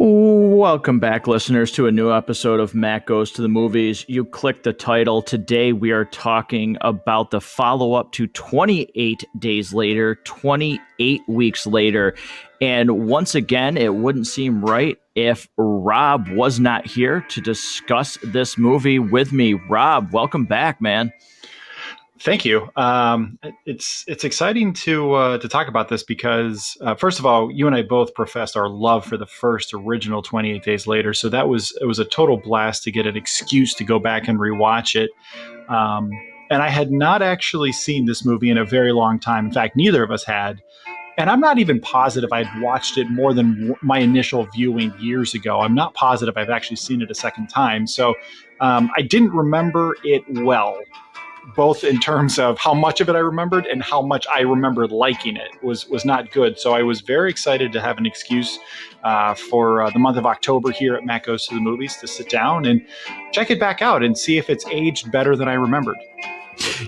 Welcome back, listeners, to a new episode of Matt Goes to the Movies. You clicked the title. Today we are talking about the follow-up to 28 Days Later, 28 weeks later. And once again, it wouldn't seem right if Rob was not here to discuss this movie with me. Rob, welcome back, man. Thank you. It's exciting to talk about this because first of all, you and I both professed our love for the first original 28 Days Later, so it was a total blast to get an excuse to go back and rewatch it. And I had not actually seen this movie in a very long time. In fact, neither of us had. And I'm not even positive I'd watched it more than my initial viewing years ago. I'm not positive I've actually seen it a second time. So I didn't remember it well, both in terms of how much of it I remembered and how much I remembered liking it was not good. So I was very excited to have an excuse for the month of October here at Matt Goes to the Movies to sit down and check it back out and see if it's aged better than I remembered.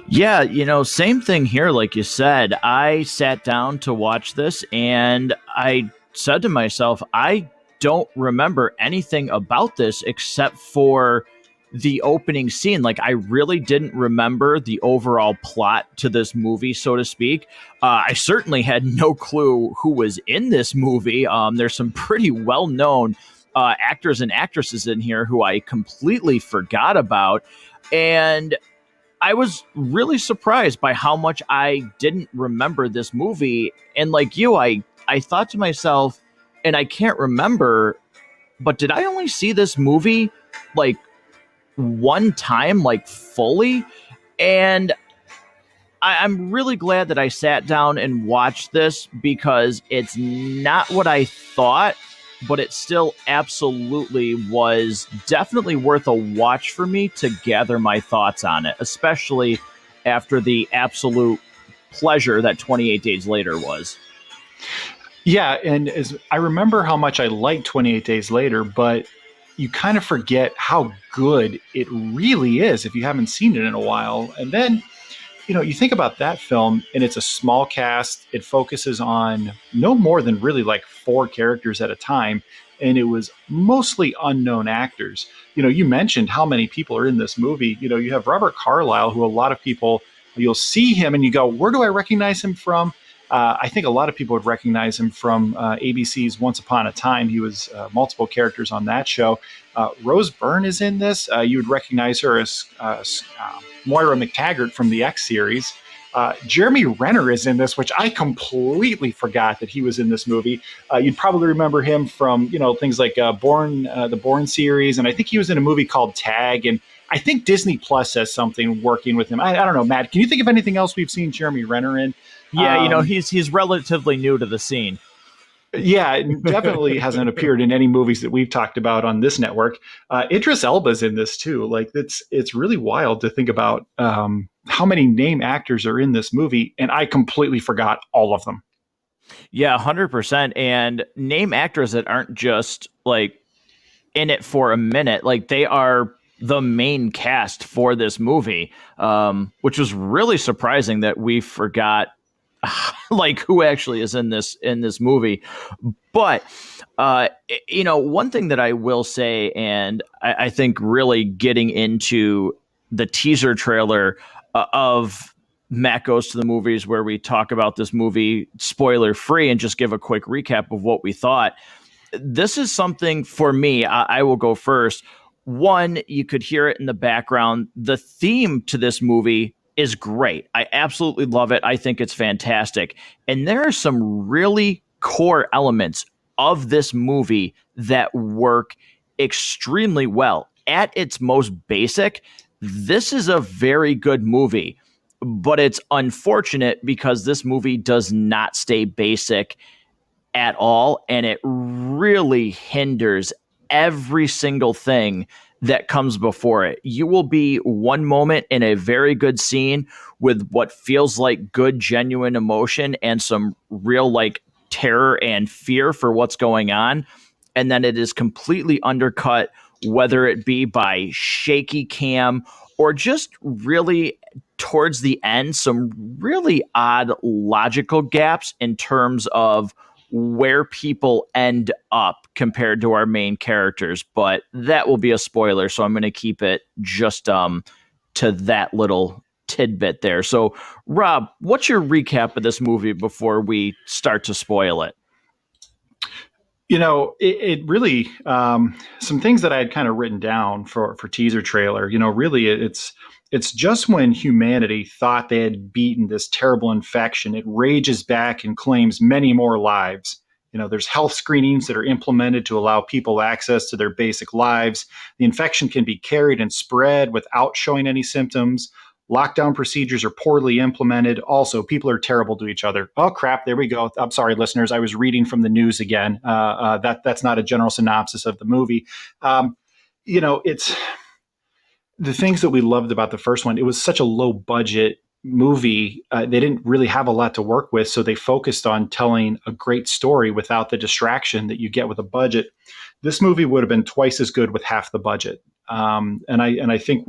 Yeah, same thing here. Like you said, I sat down to watch this and I said to myself, I don't remember anything about this except for the opening scene. Like, I really didn't remember the overall plot to this movie, so to speak. I certainly had no clue who was in this movie. There's some pretty well-known actors and actresses in here who I completely forgot about. And I was really surprised by how much I didn't remember this movie. And like you, I thought to myself, and I can't remember, but did I only see this movie like one time, like fully? And I'm really glad that I sat down and watched this, because it's not what I thought, but it still absolutely was definitely worth a watch for me to gather my thoughts on it, especially after the absolute pleasure that 28 Days Later was. Yeah, and as I remember how much I liked 28 Days Later, but you kind of forget how good it really is if you haven't seen it in a while. And then, you think about that film and it's a small cast. It focuses on no more than really like 4 characters at a time. And it was mostly unknown actors. You mentioned how many people are in this movie. You have Robert Carlyle, who a lot of people, you'll see him and you go, where do I recognize him from? I think a lot of people would recognize him from ABC's Once Upon a Time. He was multiple characters on that show. Rose Byrne is in this. You would recognize her as Moira McTaggart from the X series. Jeremy Renner is in this, which I completely forgot that he was in this movie. You'd probably remember him from things like the Bourne series, and I think he was in a movie called Tag. And I think Disney Plus has something working with him. I don't know, Matt. Can you think of anything else we've seen Jeremy Renner in? Yeah, he's relatively new to the scene. Yeah, definitely hasn't appeared in any movies that we've talked about on this network. Idris Elba's in this too. Like, it's really wild to think about how many name actors are in this movie, and I completely forgot all of them. Yeah, 100%. And name actors that aren't just like in it for a minute, like they are the main cast for this movie, which was really surprising that we forgot like who actually is in this movie. But one thing that I will say, and I think really getting into the teaser trailer of Matt Goes to the Movies, where we talk about this movie spoiler free and just give a quick recap of what we thought. This is something for me. I will go first. One, you could hear it in the background. The theme to this movie is great. I absolutely love it. I think it's fantastic. And there are some really core elements of this movie that work extremely well. At its most basic, this is a very good movie, but it's unfortunate because this movie does not stay basic at all, and it really hinders every single thing that comes before it. You will be one moment in a very good scene with what feels like good, genuine emotion and some real like terror and fear for what's going on. And then it is completely undercut, whether it be by shaky cam or just really towards the end, some really odd logical gaps in terms of where people end up compared to our main characters, but that will be a spoiler, so I'm going to keep it just to that little tidbit there. So, Rob, what's your recap of this movie before we start to spoil it? It really some things that I had kind of written down for teaser trailer. Really, it's just when humanity thought they had beaten this terrible infection, it rages back and claims many more lives. There's health screenings that are implemented to allow people access to their basic lives. The infection can be carried and spread without showing any symptoms. Lockdown procedures are poorly implemented. Also, people are terrible to each other. Oh, crap. There we go. I'm sorry, listeners. I was reading from the news again. That's not a general synopsis of the movie. It's the things that we loved about the first one. It was such a low budget movie. They didn't really have a lot to work with, so they focused on telling a great story without the distraction that you get with a budget. This movie would have been twice as good with half the budget. And I think,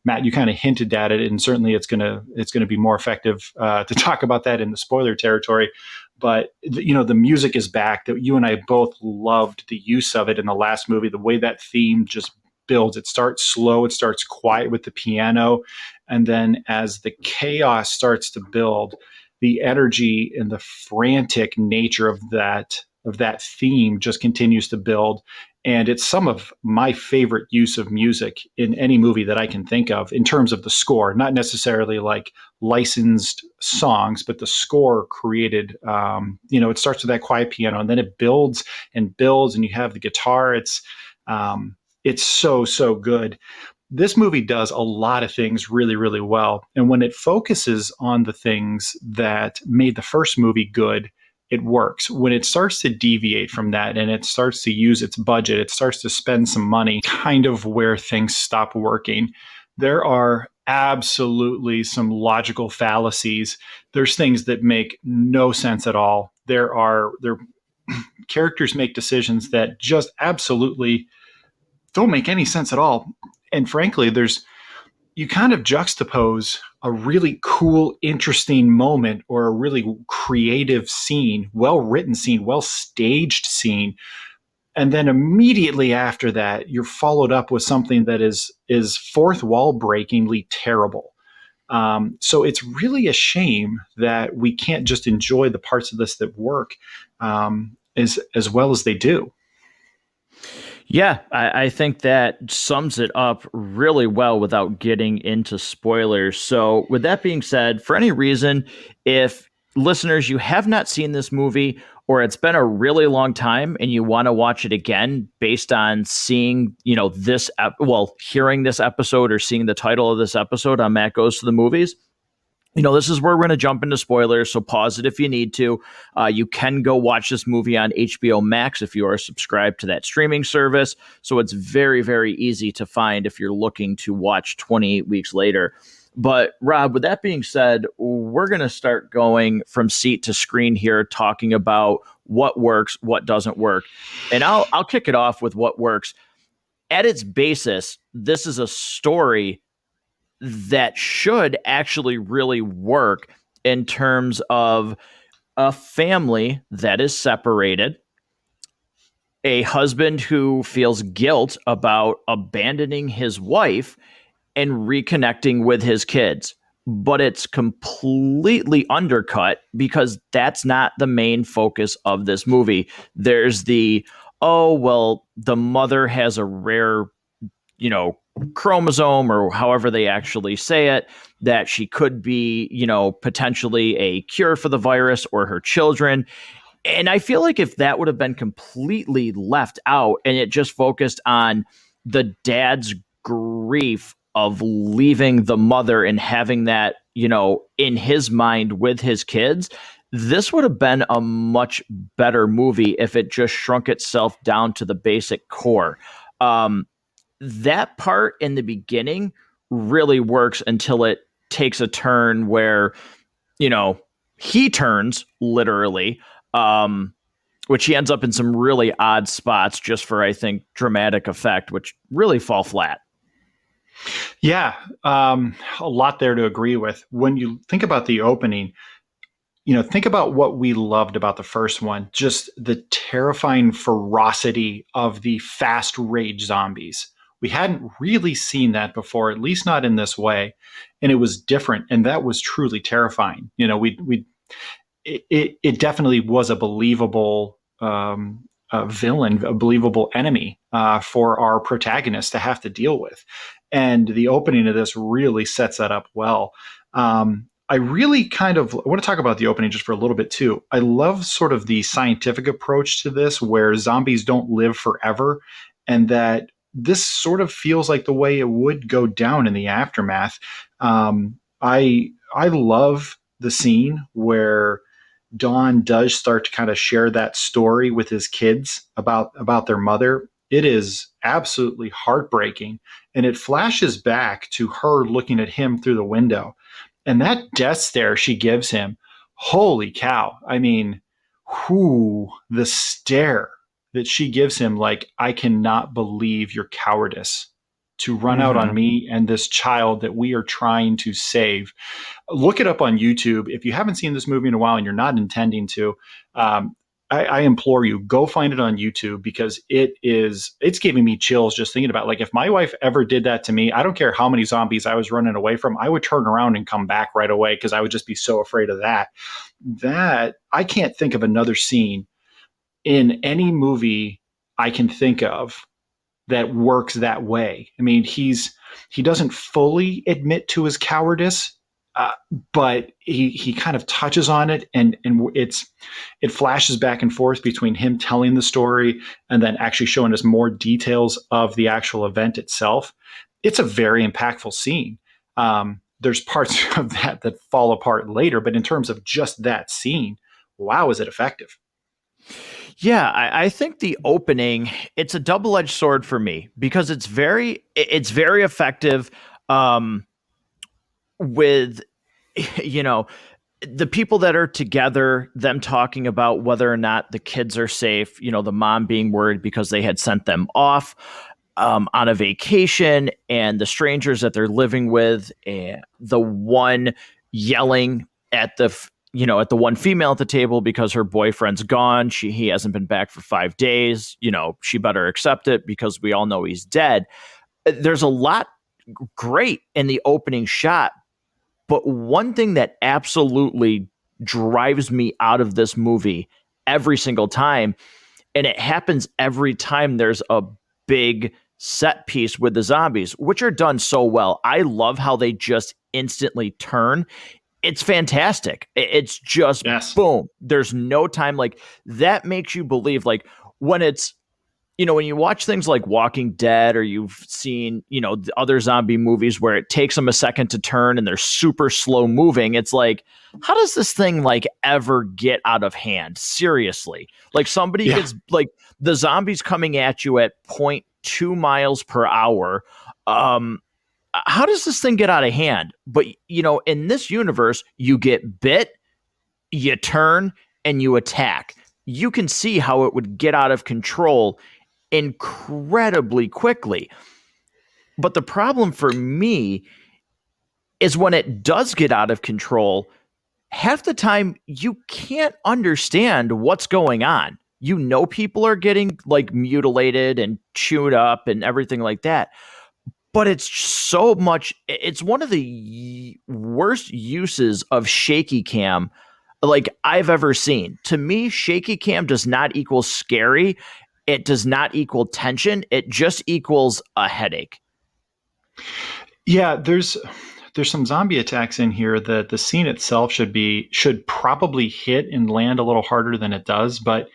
Matt, you kind of hinted at it, and certainly it's gonna be more effective to talk about that in the spoiler territory. But the music is back. That you and I both loved the use of it in the last movie. The way that theme just builds. It starts slow. It starts quiet with the piano, and then as the chaos starts to build, the energy and the frantic nature of that theme just continues to build. And it's some of my favorite use of music in any movie that I can think of in terms of the score, not necessarily like licensed songs, but the score created, it starts with that quiet piano and then it builds and builds and you have the guitar. It's so, so good. This movie does a lot of things really, really well. And when it focuses on the things that made the first movie good, it works. When it starts to deviate from that and it starts to use its budget, it starts to spend some money, kind of where things stop working. There are absolutely some logical fallacies. There's things that make no sense at all. There characters make decisions that just absolutely don't make any sense at all. And frankly, you kind of juxtapose a really cool, interesting moment or a really creative scene, well-written scene, well-staged scene. And then immediately after that, you're followed up with something that is fourth wall breakingly terrible. So it's really a shame that we can't just enjoy the parts of this that work as well as they do. Yeah, I think that sums it up really well without getting into spoilers. So, with that being said, for any reason, if listeners, you have not seen this movie or it's been a really long time and you want to watch it again based on seeing, hearing this episode or seeing the title of this episode on Matt Goes to the Movies, this is where we're going to jump into spoilers, so pause it if you need to. You can go watch this movie on HBO Max if you are subscribed to that streaming service. So it's very, very easy to find if you're looking to watch 28 weeks later. But Rob, with that being said, we're going to start going from seat to screen here, talking about what works, what doesn't work. And I'll kick it off with what works. At its basis, this is a story that should actually really work in terms of a family that is separated, a husband who feels guilt about abandoning his wife and reconnecting with his kids. But it's completely undercut because that's not the main focus of this movie. There's the mother has a rare chromosome or however they actually say it, that she could be, potentially a cure for the virus or her children. And I feel like if that would have been completely left out and it just focused on the dad's grief of leaving the mother and having that, in his mind with his kids, this would have been a much better movie if it just shrunk itself down to the basic core. That part in the beginning really works until it takes a turn where, he turns literally, which he ends up in some really odd spots just for, I think, dramatic effect, which really fall flat. Yeah, a lot there to agree with. When you think about the opening, think about what we loved about the first one, just the terrifying ferocity of the fast rage zombies. We hadn't really seen that before, at least not in this way. And it was different. And that was truly terrifying. It definitely was a believable villain, a believable enemy for our protagonist to have to deal with. And the opening of this really sets that up well. I really I want to talk about the opening just for a little bit too. I love sort of the scientific approach to this where zombies don't live forever and that this sort of feels like the way it would go down in the aftermath. I love the scene where Don does start to kind of share that story with his kids about their mother. It is absolutely heartbreaking. And it flashes back to her looking at him through the window. And that death stare she gives him, holy cow. I mean, the stare that she gives him, like, I cannot believe your cowardice to run out on me and this child that we are trying to save. Look it up on YouTube. If you haven't seen this movie in a while and you're not intending to, I implore you, go find it on YouTube because it's giving me chills just thinking about, like, if my wife ever did that to me, I don't care how many zombies I was running away from, I would turn around and come back right away because I would just be so afraid of that. That I can't think of another scene in any movie I can think of that works that way. I mean, he doesn't fully admit to his cowardice, but he kind of touches on it, and it flashes back and forth between him telling the story and then actually showing us more details of the actual event itself. It's a very impactful scene. There's parts of that fall apart later, but in terms of just that scene, wow, is it effective? Yeah, I think the opening, it's a double-edged sword for me because it's very effective with, you know, the people that are together, them talking about whether or not the kids are safe, the mom being worried because they had sent them off on a vacation, and the strangers that they're living with, and the one yelling at at the one female at the table because her boyfriend's gone. He hasn't been back for 5 days. She better accept it because we all know he's dead. There's a lot great in the opening shot, but one thing that absolutely drives me out of this movie every single time, and it happens every time there's a big set piece with the zombies, which are done so well. I love how they just instantly turn. It's fantastic. It's just Yes. boom. There's no time. Like, that makes you believe, like, when it's, when you watch things like Walking Dead, or you've seen, the other zombie movies where it takes them a second to turn and they're super slow moving. It's like, how does this thing like ever get out of hand? Seriously. Like, somebody gets, like, the zombies coming at you at 0.2 miles per hour. How does this thing get out of hand? But, in this universe, you get bit, you turn, and you attack. You can see how it would get out of control incredibly quickly. But the problem for me is when it does get out of control, half the time you can't understand what's going on. People are getting like mutilated and chewed up and everything like that. But it's one of the worst uses of shaky cam like I've ever seen. To me, shaky cam does not equal scary. It does not equal tension. It just equals a headache. Yeah, there's some zombie attacks in here that the scene itself should probably hit and land a little harder than it does, but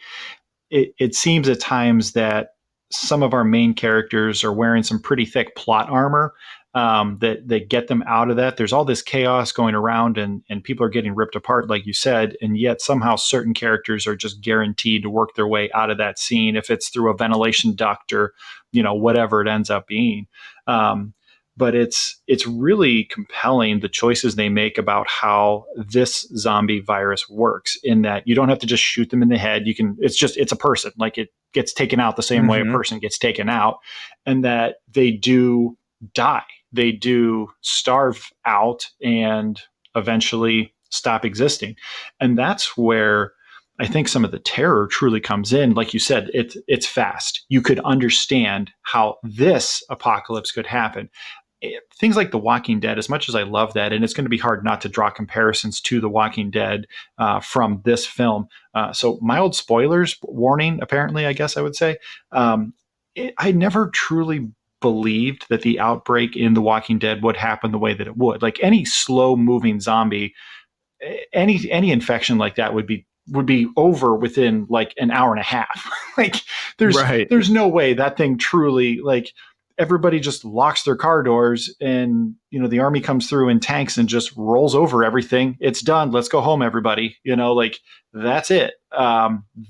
it seems at times that some of our main characters are wearing some pretty thick plot armor that get them out of that. There's all this chaos going around and people are getting ripped apart, like you said, and yet somehow certain characters are just guaranteed to work their way out of that scene, if it's through a ventilation duct or, whatever it ends up being. But it's really compelling, the choices they make about how this zombie virus works, in that you don't have to just shoot them in the head. It's a person. Like, it gets taken out the same way a person gets taken out, and that they do die. They do starve out and eventually stop existing. And that's where I think some of the terror truly comes in. Like you said, it's fast. You could understand how this apocalypse could happen. Things like The Walking Dead, as much as I love that, and it's going to be hard not to draw comparisons to The Walking Dead from this film. So mild spoilers warning, apparently, I guess I would say. I never truly believed that the outbreak in The Walking Dead would happen the way that it would. Like any slow moving zombie, any infection like that would be over within like an hour and a half. Like Right. there's no way that thing truly, like, everybody just locks their car doors and the army comes through in tanks and just rolls over everything. It's done. Let's go home, everybody. Like, that's it.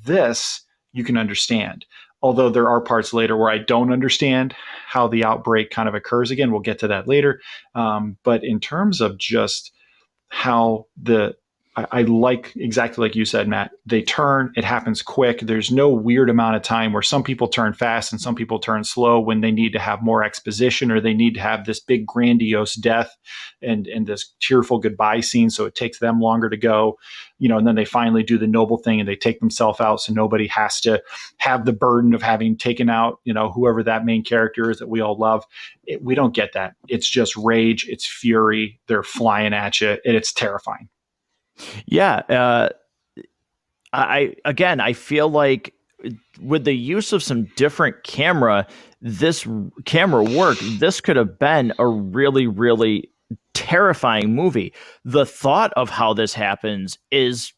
This you can understand. Although there are parts later where I don't understand how the outbreak kind of occurs. Again, we'll get to that later. But in terms of just how I like, exactly like you said, Matt, they turn, it happens quick. There's no weird amount of time where some people turn fast and some people turn slow when they need to have more exposition or they need to have this big grandiose death and this tearful goodbye scene. So it takes them longer to go, and then they finally do the noble thing and they take themselves out. So nobody has to have the burden of having taken out, whoever that main character is that we all love. We don't get that. It's just rage. It's fury. They're flying at you and it's terrifying. Yeah. I feel like with the use of some different this camera work, this could have been a really, really terrifying movie. The thought of how this happens is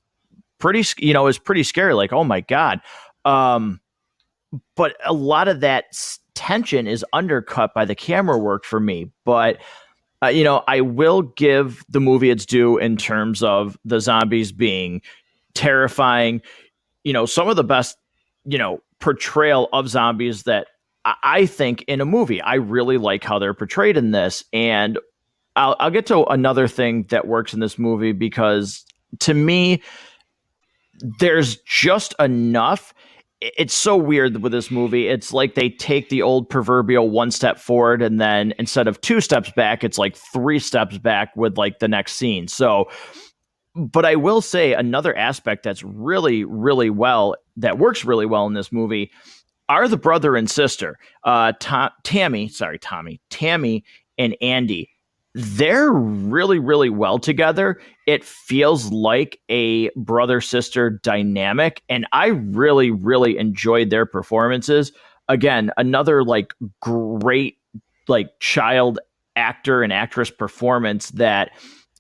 pretty scary. Like, oh my God. But a lot of that tension is undercut by the camera work for me. But I will give the movie its due in terms of the zombies being terrifying. Some of the best, portrayal of zombies that I think in a movie. I really like how they're portrayed in this. And I'll get to another thing that works in this movie because to me, there's just enough. It's so weird with this movie. It's like they take the old proverbial one step forward and then instead of 2 steps back, it's like 3 steps back with like the next scene. So, but I will say another aspect that's really, really that works really well in this movie are the brother and sister, Tammy and Andy. They're really, really well together. It feels like a brother-sister dynamic, and I really, really enjoyed their performances. Again, another like great like child actor and actress performance that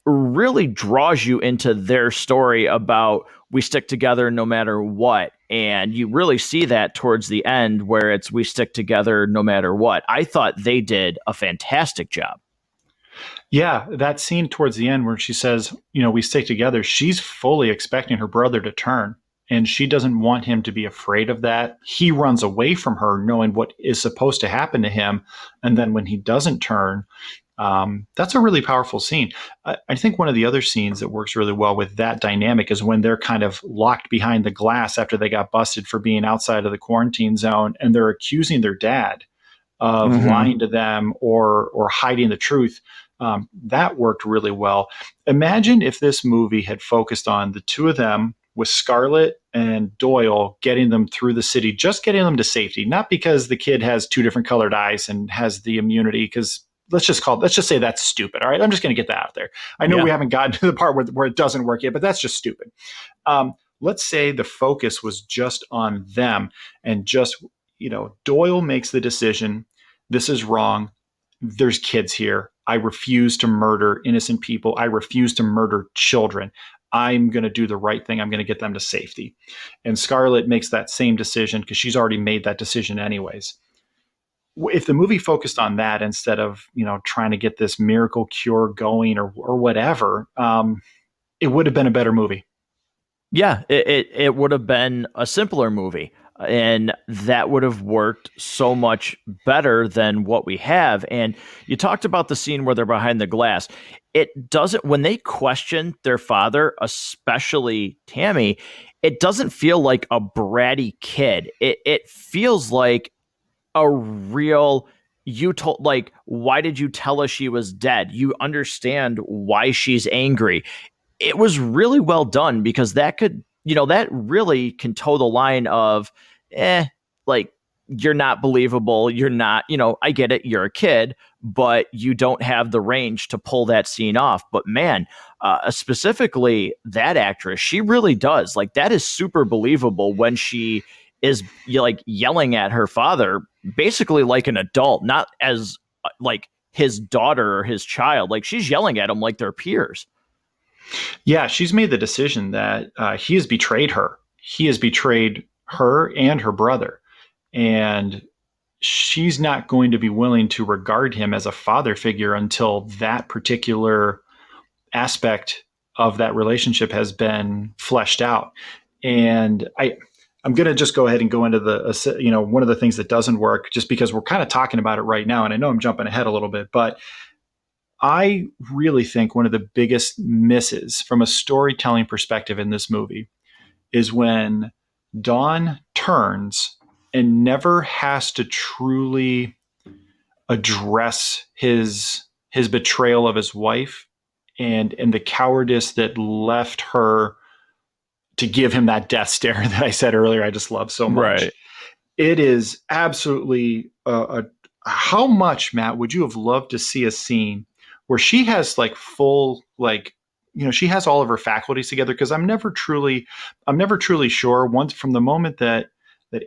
really draws you into their story about we stick together no matter what. And you really see that towards the end where it's we stick together no matter what. I thought they did a fantastic job. Yeah, that scene towards the end where she says, we stick together, she's fully expecting her brother to turn and she doesn't want him to be afraid of that. He runs away from her knowing what is supposed to happen to him. And then when he doesn't turn, that's a really powerful scene. I think one of the other scenes that works really well with that dynamic is when they're kind of locked behind the glass after they got busted for being outside of the quarantine zone and they're accusing their dad of lying to them or hiding the truth. That worked really well. Imagine if this movie had focused on the two of them with Scarlett and Doyle getting them through the city, just getting them to safety, not because the kid has 2 different colored eyes and has the immunity, because let's just say that's stupid. All right. I'm just going to get that out there. I know we haven't gotten to the part where it doesn't work yet, but that's just stupid. Let's say the focus was just on them and just, Doyle makes the decision. This is wrong. There's kids here. I refuse to murder innocent people. I refuse to murder children. I'm going to do the right thing. I'm going to get them to safety. And Scarlett makes that same decision because she's already made that decision anyways. If the movie focused on that instead of, trying to get this miracle cure going or whatever, it would have been a better movie. Yeah, it would have been a simpler movie. And that would have worked so much better than what we have. And you talked about the scene where they're behind the glass. It doesn't, when they question their father, especially Tammy, it doesn't feel like a bratty kid. It feels like a real, why did you tell us she was dead? You understand why she's angry. it was really well done because that could, that really can toe the line of, like, you're not believable. You're not, I get it. You're a kid, but you don't have the range to pull that scene off. But man, specifically that actress, she really does. Like, that is super believable when she is like yelling at her father, basically like an adult, not as like his daughter or his child. Like, she's yelling at him like they're peers. Yeah, she's made the decision that he has betrayed her. He has betrayed her and her brother. And she's not going to be willing to regard him as a father figure until that particular aspect of that relationship has been fleshed out. And I'm going to just go ahead and go into one of the things that doesn't work, just because we're kind of talking about it right now. And I know I'm jumping ahead a little bit, but I really think one of the biggest misses from a storytelling perspective in this movie is when Dawn turns and never has to truly address his betrayal of his wife and the cowardice that left her to give him that death stare that I said earlier I just love so much. Right. It is absolutely how much, Matt, would you have loved to see a scene where she has like full, like, she has all of her faculties together? Because I'm never truly sure, once from the moment that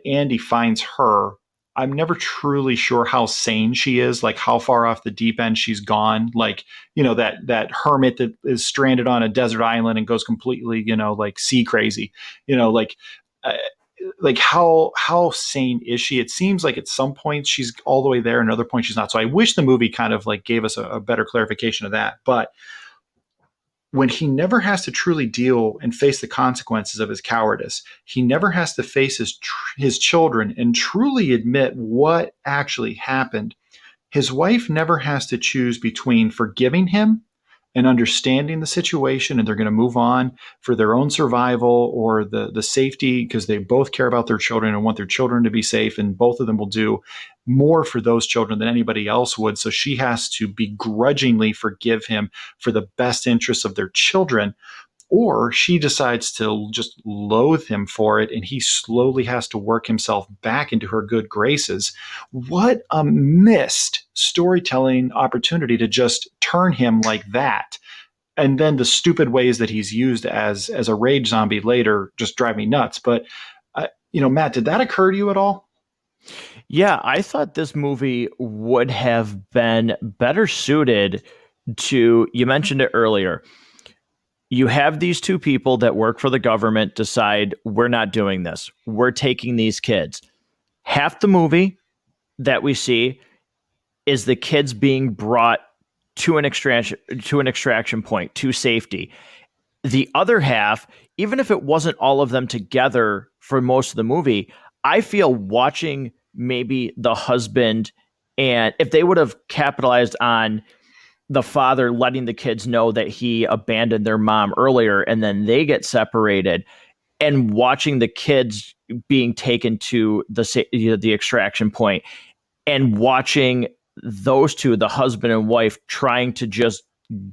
Andy finds her, I'm never truly sure how sane she is, like how far off the deep end she's gone. Like, that hermit that is stranded on a desert island and goes completely, like sea crazy, like, like how sane is she? It seems like at some points she's all the way there and other points she's not. So I wish the movie kind of like gave us a better clarification of that. But when he never has to truly deal and face the consequences of his cowardice, he never has to face his children and truly admit what actually happened. His wife never has to choose between forgiving him and understanding the situation, and they're going to move on for their own survival or the safety, because they both care about their children and want their children to be safe, and both of them will do more for those children than anybody else would. So she has to begrudgingly forgive him for the best interests of their children, or she decides to just loathe him for it, and he slowly has to work himself back into her good graces. What a missed storytelling opportunity to just turn him like that. And then the stupid ways that he's used as a rage zombie later just drive me nuts. But, Matt, did that occur to you at all? Yeah, I thought this movie would have been better suited to, you mentioned it earlier, you have these two people that work for the government decide, we're not doing this. We're taking these kids. Half the movie that we see is the kids being brought to an extraction point, to safety. The other half, even if it wasn't all of them together for most of the movie, I feel watching maybe the husband, and if they would have capitalized on the father letting the kids know that he abandoned their mom earlier and then they get separated, and watching the kids being taken to the extraction point, and watching those two, the husband and wife, trying to just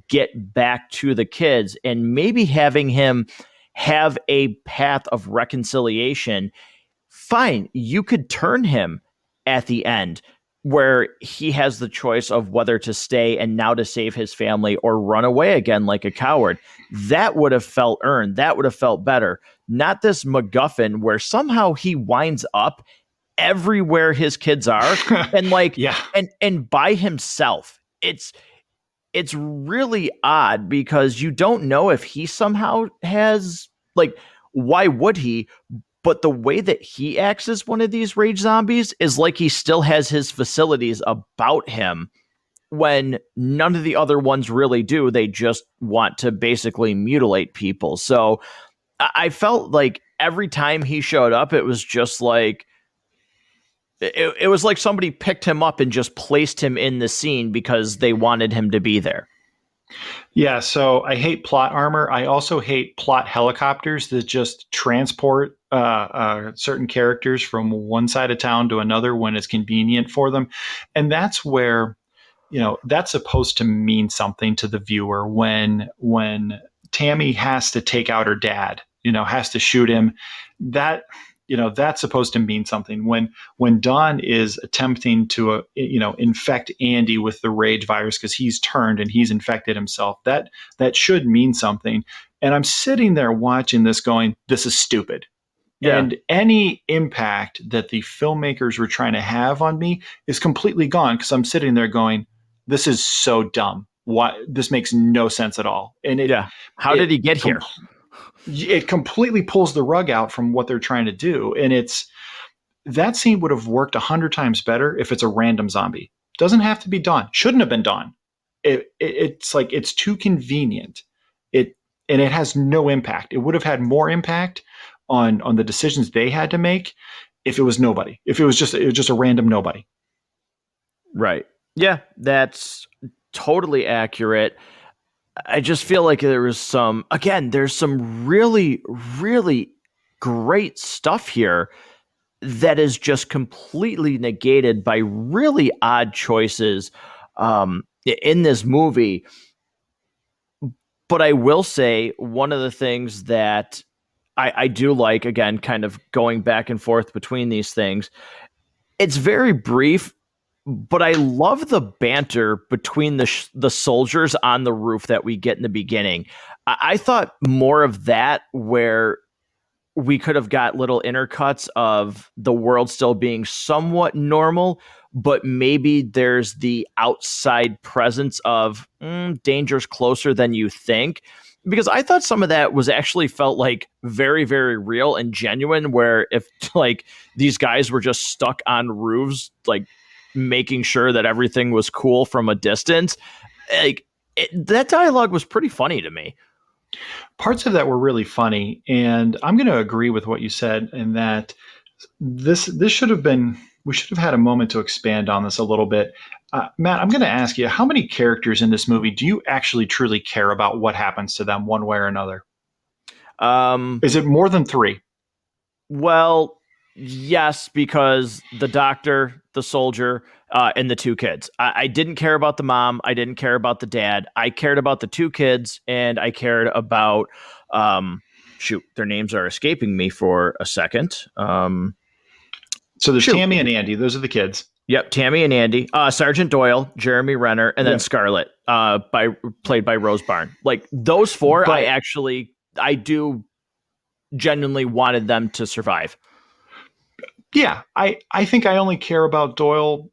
get back to the kids, and maybe having him have a path of reconciliation. Fine, you could turn him at the end where he has the choice of whether to stay and now to save his family or run away again like a coward. That would have felt earned. That would have felt better. Not this MacGuffin where somehow he winds up everywhere his kids are and like, yeah, and by himself. It's really odd because you don't know if he somehow has, like, why would he? But the way that he acts as one of these rage zombies is like he still has his facilities about him when none of the other ones really do. They just want to basically mutilate people. So I felt like every time he showed up, it was just like, it was like somebody picked him up and just placed him in the scene because they wanted him to be there. Yeah, so I hate plot armor. I also hate plot helicopters that just transport certain characters from one side of town to another when it's convenient for them. And that's where, that's supposed to mean something to the viewer when Tammy has to take out her dad, has to shoot him. That, that's supposed to mean something. When Don is attempting to, infect Andy with the rage virus because he's turned and he's infected himself, that should mean something. And I'm sitting there watching this going, this is stupid. Yeah. And any impact that the filmmakers were trying to have on me is completely gone because I'm sitting there going, this is so dumb. Why this makes no sense at all. And how did he get here? It completely pulls the rug out from what they're trying to do. And that scene would have worked 100 times better if it's a random zombie. Doesn't have to be Dawn. Shouldn't have been Dawn. It's like it's too convenient. And it has no impact. It would have had more impact on the decisions they had to make if it was nobody. If it was just a random nobody. Right. Yeah, that's totally accurate. I just feel like there's some really, really great stuff here that is just completely negated by really odd choices in this movie. But I will say one of the things that I do like, again, kind of going back and forth between these things, it's very brief, but I love the banter between the soldiers on the roof that we get in the beginning. I thought more of that, where we could have got little intercuts of the world still being somewhat normal, but maybe there's the outside presence of danger's closer than you think. Because I thought some of that was actually felt like very, very real and genuine, where if like these guys were just stuck on roofs, like making sure that everything was cool from a distance, like that dialogue was pretty funny to me. Parts of that were really funny, and I'm going to agree with what you said in that this should have been, we should have had a moment to expand on this a little bit. Matt, I'm going to ask you, how many characters in this movie do you actually truly care about what happens to them one way or another? Is it more than 3? Well, yes, because the doctor, the soldier, and the 2 kids. I didn't care about the mom. I didn't care about the dad. I cared about the 2 kids, and I cared about, their names are escaping me for a second. So there's Tammy and Andy. Those are the kids. Yep, Tammy and Andy. Sergeant Doyle, Jeremy Renner, and then Scarlett, played by Rose Byrne. Like those 4, I do genuinely wanted them to survive. Yeah, I think I only care about Doyle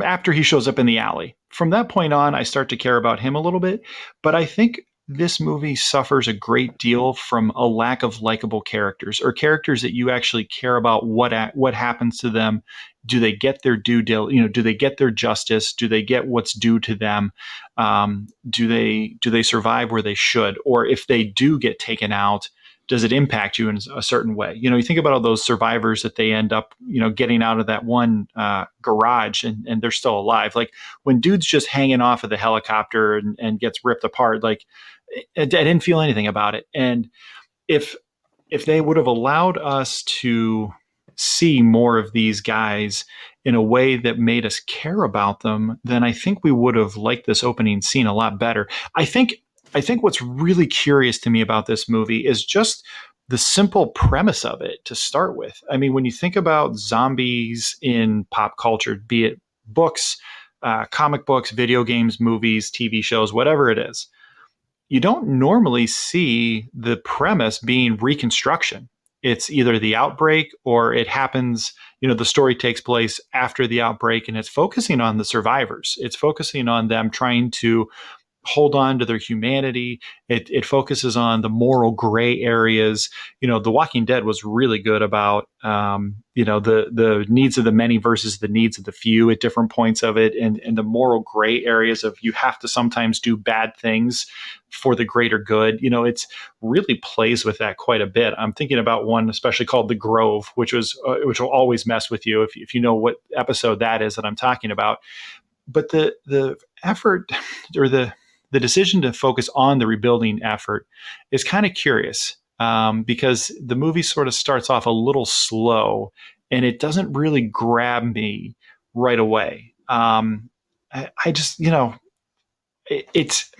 after he shows up in the alley. From that point on, I start to care about him a little bit. But I think this movie suffers a great deal from a lack of likable characters, or characters that you actually care about what happens to them. Do they get their do they get their justice? Do they get what's due to them? Do they survive where they should? Or if they do get taken out, does it impact you in a certain way? You think about all those survivors that they end up, getting out of that one garage and they're still alive. Like when dude's just hanging off of the helicopter and gets ripped apart, like I didn't feel anything about it. And if they would have allowed us to see more of these guys in a way that made us care about them, then I think we would have liked this opening scene a lot better. I think what's really curious to me about this movie is just the simple premise of it to start with. I mean, when you think about zombies in pop culture, be it books, comic books, video games, movies, TV shows, whatever it is, you don't normally see the premise being reconstruction. It's either the outbreak or it happens, the story takes place after the outbreak, and it's focusing on the survivors. It's focusing on them trying to hold on to their humanity. It focuses on the moral gray areas. The Walking Dead was really good about, the needs of the many versus the needs of the few at different points of it. And the moral gray areas of you have to sometimes do bad things for the greater good. It's really plays with that quite a bit. I'm thinking about one, especially called The Grove, which will always mess with you if you know what episode that is that I'm talking about. But the effort or the decision to focus on the rebuilding effort is kind of curious because the movie sort of starts off a little slow and it doesn't really grab me right away. I just, it's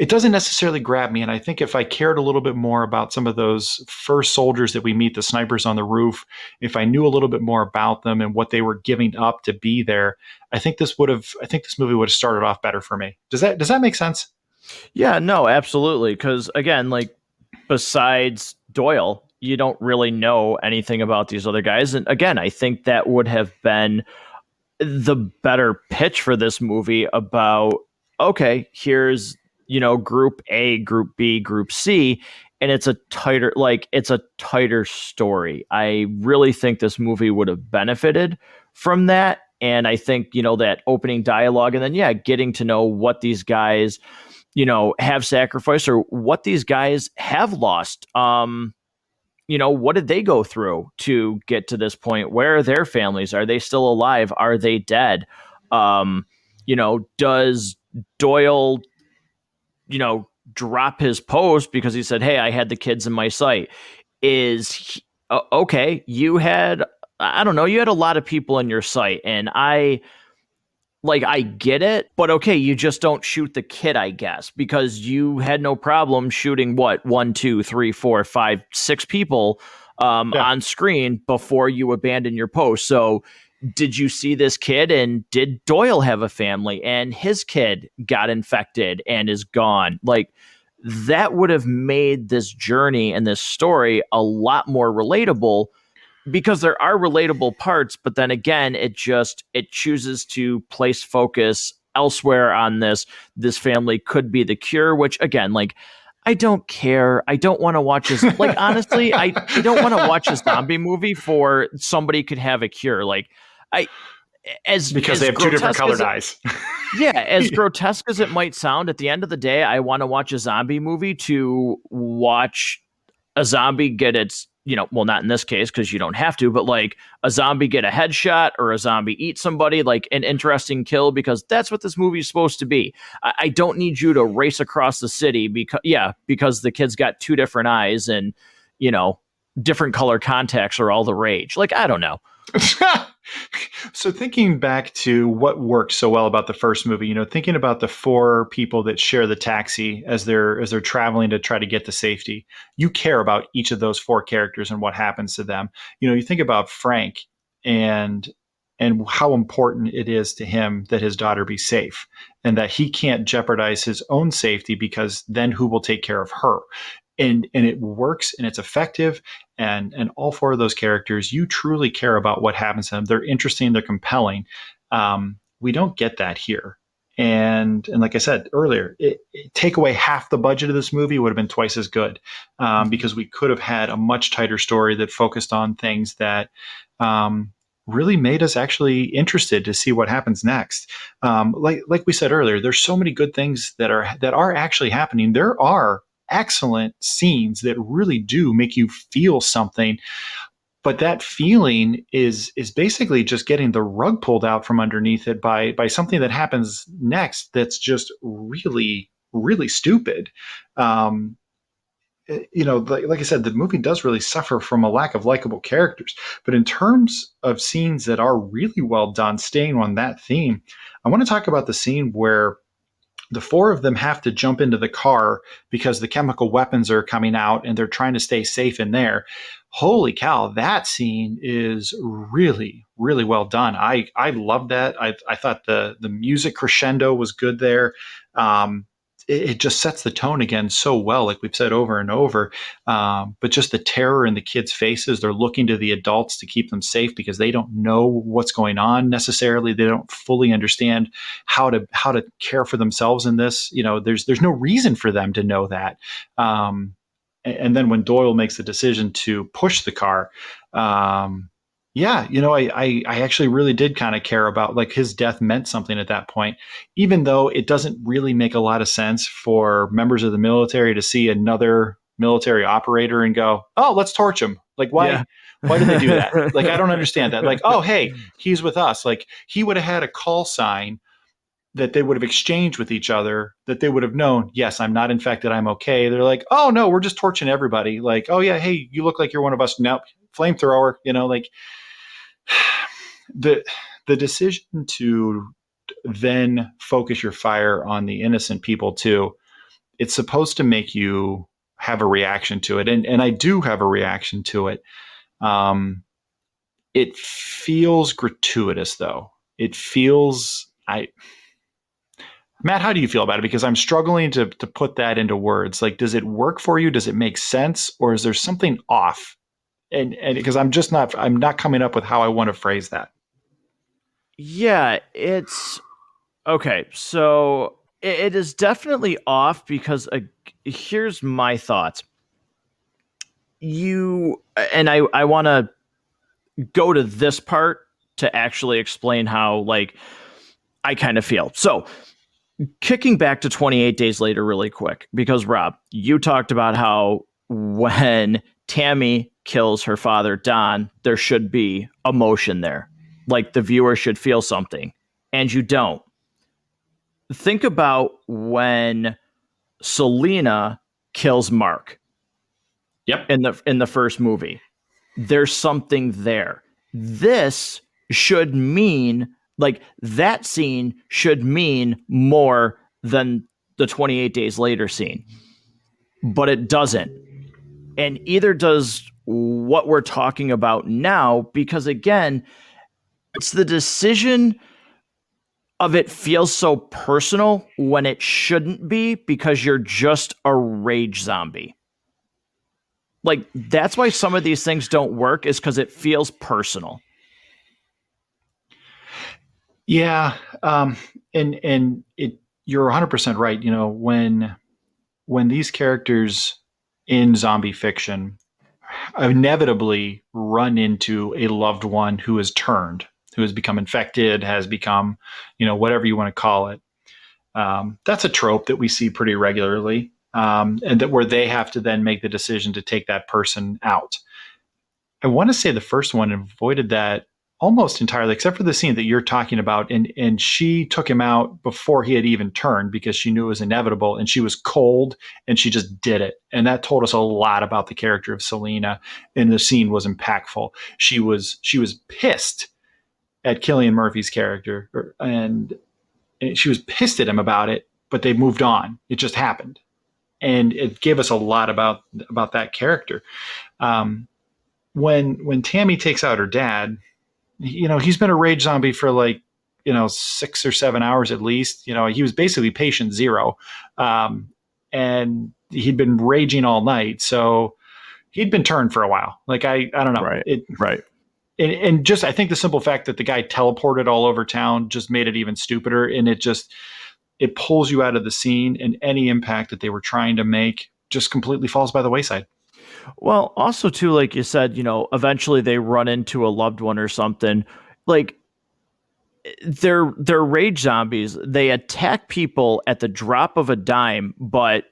it doesn't necessarily grab me. And I think if I cared a little bit more about some of those first soldiers that we meet, the snipers on the roof, if I knew a little bit more about them and what they were giving up to be there, I think this movie would have started off better for me. Does that make sense? Yeah, no, absolutely. Because again, like besides Doyle, you don't really know anything about these other guys. And again, I think that would have been the better pitch for this movie about, okay, here's, group A, group B, group C, and it's a tighter story. I really think this movie would have benefited from that. And I think, that opening dialogue and then, yeah, getting to know what these guys, have sacrificed or what these guys have lost. What did they go through to get to this point? Where are their families? Are they still alive? Are they dead? Does Doyle, drop his post because he said, "Hey, I had the kids in my sight"? Okay? I don't know, you had a lot of people in your sight, and I get it, but okay, you just don't shoot the kid, I guess, because you had no problem shooting what, one, two, three, four, five, six people Yeah. on screen before you abandon your post. So, did you see this kid, and did Doyle have a family, and his kid got infected and is gone? Like, that would have made this journey and this story a lot more relatable because there are relatable parts, but then again, it chooses to place focus elsewhere on this family could be the cure, which again, like, I don't care. I don't want to watch this. Like, honestly, I don't want to watch a zombie movie for somebody could have a cure. Like, I because as they have two different grotesque colored as eyes. yeah, as grotesque as it might sound, at the end of the day, I want to watch a zombie movie to watch a zombie get its, well, not in this case because you don't have to, but like a zombie get a headshot or a zombie eat somebody, like an interesting kill, because that's what this movie is supposed to be. I don't need you to race across the city because the kid's got two different eyes and, you know, different color contacts are all the rage. Like, I don't know. So thinking back to what worked so well about the first movie, thinking about the four people that share the taxi as they're traveling to try to get to safety, you care about each of those four characters and what happens to them. You think about Frank and how important it is to him that his daughter be safe and that he can't jeopardize his own safety because then who will take care of her? And it works and it's effective. And all four of those characters, you truly care about what happens to them. They're interesting. They're compelling. We don't get that here. And like I said earlier, take away half the budget of this movie would have been twice as good because we could have had a much tighter story that focused on things that really made us actually interested to see what happens next. Like we said earlier, there's so many good things that are actually happening. There are excellent scenes that really do make you feel something, but that feeling is basically just getting the rug pulled out from underneath it by something that happens next that's just really, really stupid. Like I said, the movie does really suffer from a lack of likable characters, but in terms of scenes that are really well done, staying on that theme, I want to talk about the scene where the four of them have to jump into the car because the chemical weapons are coming out and they're trying to stay safe in there. Holy cow, that scene is really, really well done. I love that. I thought the music crescendo was good there. It just sets the tone again so well, like we've said over and over. But just the terror in the kids' faces, they're looking to the adults to keep them safe because they don't know what's going on necessarily. They don't fully understand how to care for themselves in this. There's no reason for them to know that. And then when Doyle makes the decision to push the car, I actually really did kind of care about, like, his death meant something at that point, even though it doesn't really make a lot of sense for members of the military to see another military operator and go, "Oh, let's torch him." Like, why? Yeah. Why did they do that? Like, I don't understand that. Like, oh, hey, he's with us. Like, he would have had a call sign that they would have exchanged with each other, that they would have known, yes, I'm not infected, I'm okay. They're like, oh no, we're just torching everybody. Like, oh yeah, hey, you look like you're one of us. Nope, flamethrower. Like the decision to then focus your fire on the innocent people too it's supposed to make you have a reaction to it. And I do have a reaction to it. It feels gratuitous, though. It feels, Matt, how do you feel about it? Because I'm struggling to put that into words. Like, does it work for you? Does it make sense? Or is there something off? And because I'm not coming up with how I want to phrase that. Yeah, it's okay. So it is definitely off because here's my thoughts. I want to go to this part to actually explain how like I kind of feel. So kicking back to 28 Days Later really quick, because Rob, you talked about how when Tammy kills her father, Don, there should be emotion there. Like the viewer should feel something, and you don't. Think about when Selena kills Mark. Yep. In the first movie. There's something there. This should mean like that scene should mean more than the 28 Days Later scene. But it doesn't. And either does what we're talking about now, because again, it's the decision of it feels so personal when it shouldn't be, because you're just a rage zombie. Like that's why some of these things don't work, is because it feels personal. Yeah, and you're 100% right. You know, when these characters in zombie fiction inevitably run into a loved one who has turned, who has become infected, has become, whatever you want to call it. That's a trope that we see pretty regularly, and that where they have to then make the decision to take that person out. I want to say the first one avoided that almost entirely, except for the scene that you're talking about. And she took him out before he had even turned because she knew it was inevitable, and she was cold and she just did it. And that told us a lot about the character of Selena. And the scene was impactful. She was pissed at Cillian Murphy's character, and she was pissed at him about it, but they moved on. It just happened. And it gave us a lot about that character. When Tammy takes out her dad, he's been a rage zombie for 6 or 7 hours at least. He was basically patient zero, and he'd been raging all night, so he'd been turned for a while. Like I don't know, Right. And just I think the simple fact that the guy teleported all over town just made it even stupider, and it pulls you out of the scene, and any impact that they were trying to make just completely falls by the wayside. Well, also too, like you said, eventually they run into a loved one or something. Like they're rage zombies. They attack people at the drop of a dime, but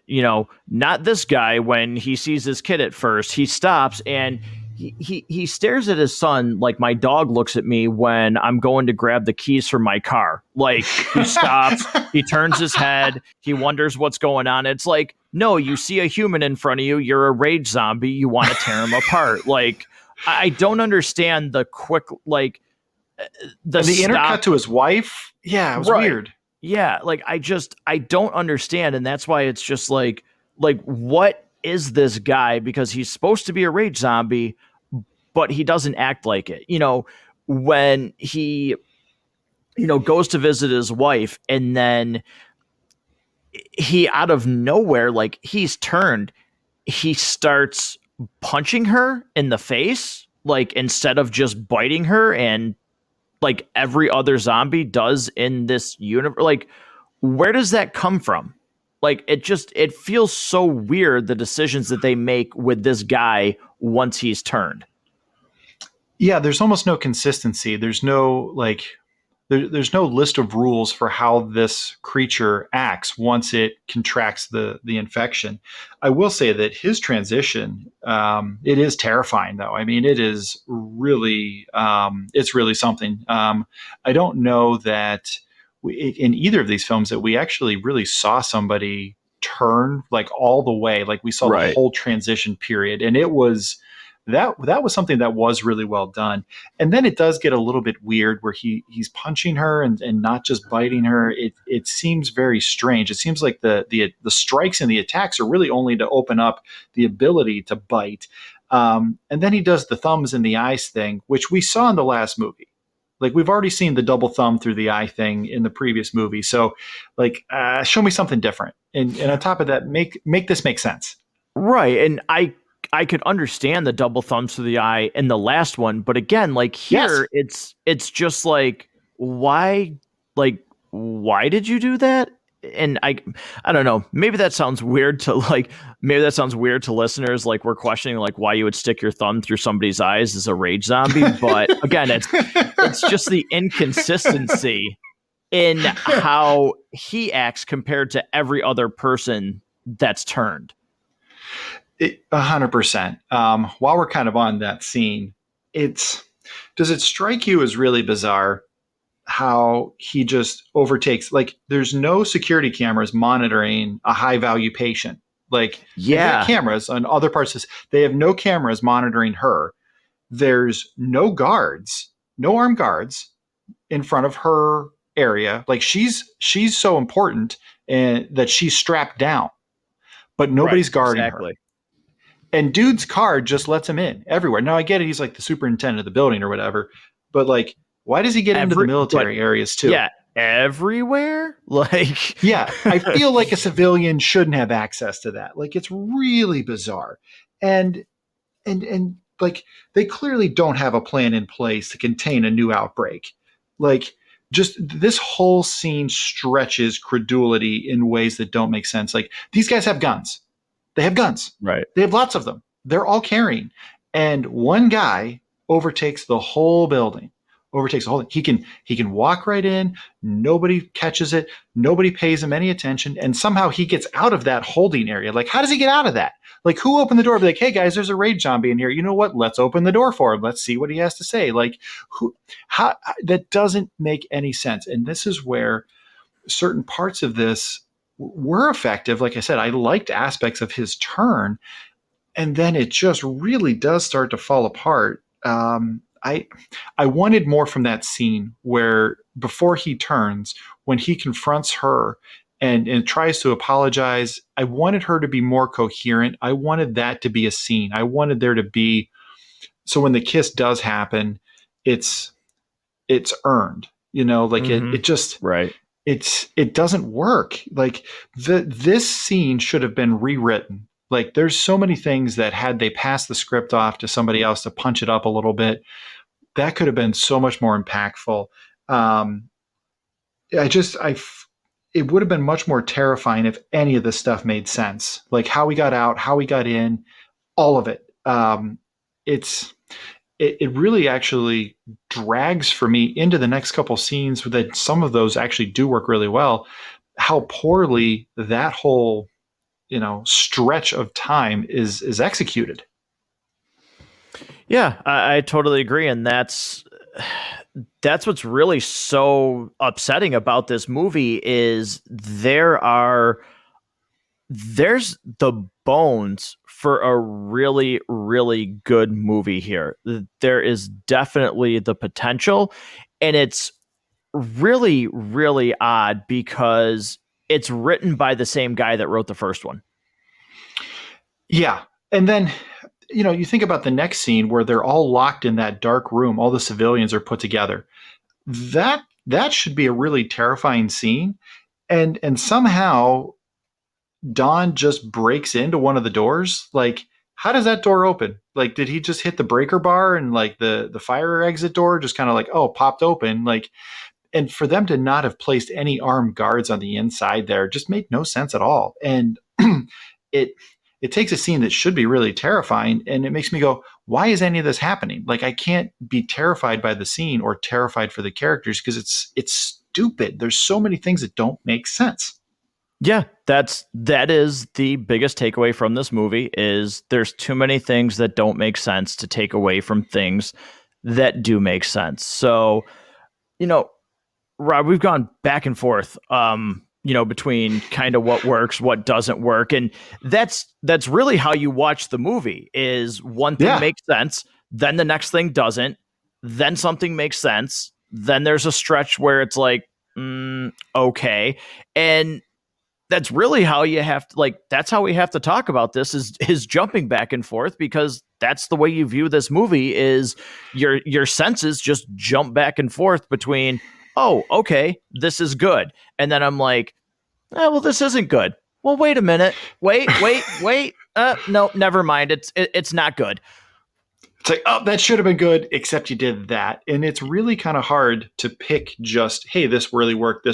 not this guy. When he sees his kid at first, he stops and he stares at his son like my dog looks at me when I'm going to grab the keys from my car. Like he stops, he turns his head, he wonders what's going on. It's like, no, you see a human in front of you, you're a rage zombie, you want to tear him apart. Like I don't understand the quick the intercut to his wife. Yeah, it was weird. Yeah, like I don't understand, and that's why it's just like what is this guy? Because he's supposed to be a rage zombie, but he doesn't act like it. When he goes to visit his wife, and then he out of nowhere, like he's turned, he starts punching her in the face, like instead of just biting her, and like every other zombie does in this universe. Like, where does that come from? Like, it feels so weird, the decisions that they make with this guy once he's turned. Yeah, there's almost no consistency. There's no there's no list of rules for how this creature acts once it contracts the infection. I will say that his transition, it is terrifying, though. I mean, it is really, it's really something. I don't know that in either of these films that we actually really saw somebody turn like all the way. Like we saw the whole transition period, and it was that was something that was really well done. And then it does get a little bit weird where he's punching her and not just biting her. It seems very strange. It seems like the strikes and the attacks are really only to open up the ability to bite. And then he does the thumbs in the eyes thing, which we saw in the last movie. Like, we've already seen the double thumb through the eye thing in the previous movie. So, like, show me something different. And on top of that, make this make sense. Right. And I could understand the double thumbs to the eye in the last one, but again, like here, it's just like, why, why did you do that? And I don't know. Maybe that sounds weird to listeners. Like, we're questioning like why you would stick your thumb through somebody's eyes as a rage zombie. But again, it's just the inconsistency in how he acts compared to every other person that's turned. 100%. While we're kind of on that scene, does it strike you as really bizarre how he just overtakes? Like, there's no security cameras monitoring a high value patient. Like, they have cameras on other parts. They have no cameras monitoring her. There's no guards, no armed guards in front of her area. Like, she's so important and that she's strapped down, but nobody's guarding her. And dude's card just lets him in everywhere. Now, I get it. He's like the superintendent of the building or whatever. But, like, why does he get into the military areas too? Yeah, everywhere? Like, yeah, I feel like a civilian shouldn't have access to that. Like, it's really bizarre. And like, they clearly don't have a plan in place to contain a new outbreak. Like, just this whole scene stretches credulity in ways that don't make sense. Like, these guys have guns. They have guns. Right. They have lots of them. They're all carrying. And one guy overtakes the whole building. He can walk right in. Nobody catches it. Nobody pays him any attention. And somehow he gets out of that holding area. Like, how does he get out of that? Like, who opened the door? Be like, hey guys, there's a rage zombie in here. You know what? Let's open the door for him. Let's see what he has to say. Like, how that doesn't make any sense. And this is where certain parts of this were effective. Like I said, I liked aspects of his turn, and then it just really does start to fall apart. I wanted more from that scene where before he turns, when he confronts her and tries to apologize, I wanted her to be more coherent. I wanted that to be a scene. I wanted there to be, so when the kiss does happen, it's earned, like it just, right. It doesn't work. Like, this scene should have been rewritten. Like, there's so many things that had they passed the script off to somebody else to punch it up a little bit, that could have been so much more impactful. It would have been much more terrifying if any of this stuff made sense. Like, how he got out, how he got in, all of it. It really actually drags for me into the next couple scenes that some of those actually do work really well. How poorly that whole, stretch of time is executed. Yeah, I totally agree. And that's what's really so upsetting about this movie is there's the bones for a really, really good movie here. There is definitely the potential, and it's really, really odd because it's written by the same guy that wrote the first one. Yeah. And then, you think about the next scene where they're all locked in that dark room. All the civilians are put together. That should be a really terrifying scene. And somehow Don just breaks into one of the doors. Like, how does that door open? Like, did he just hit the breaker bar and like the fire exit door just kind of like, popped open? Like, and for them to not have placed any armed guards on the inside there just made no sense at all. And it takes a scene that should be really terrifying, and it makes me go, why is any of this happening? Like, I can't be terrified by the scene or terrified for the characters because it's stupid. There's so many things that don't make sense. Yeah, that is the biggest takeaway from this movie is there's too many things that don't make sense to take away from things that do make sense. So, Rob, we've gone back and forth between kind of what works, what doesn't work. And that's really how you watch the movie. Is one thing Yeah. makes sense, then the next thing doesn't, then something makes sense, then there's a stretch where it's like, okay. And that's really how you have to, like, that's how we have to talk about this, is jumping back and forth, because that's the way you view this movie. Is your senses just jump back and forth between, oh, okay, this is good, and then I'm like, well, this isn't good. Well, wait a minute. Wait. No, never mind. It's not good. It's like, oh, that should have been good, except you did that. And it's really kind of hard to pick just, hey, this really worked,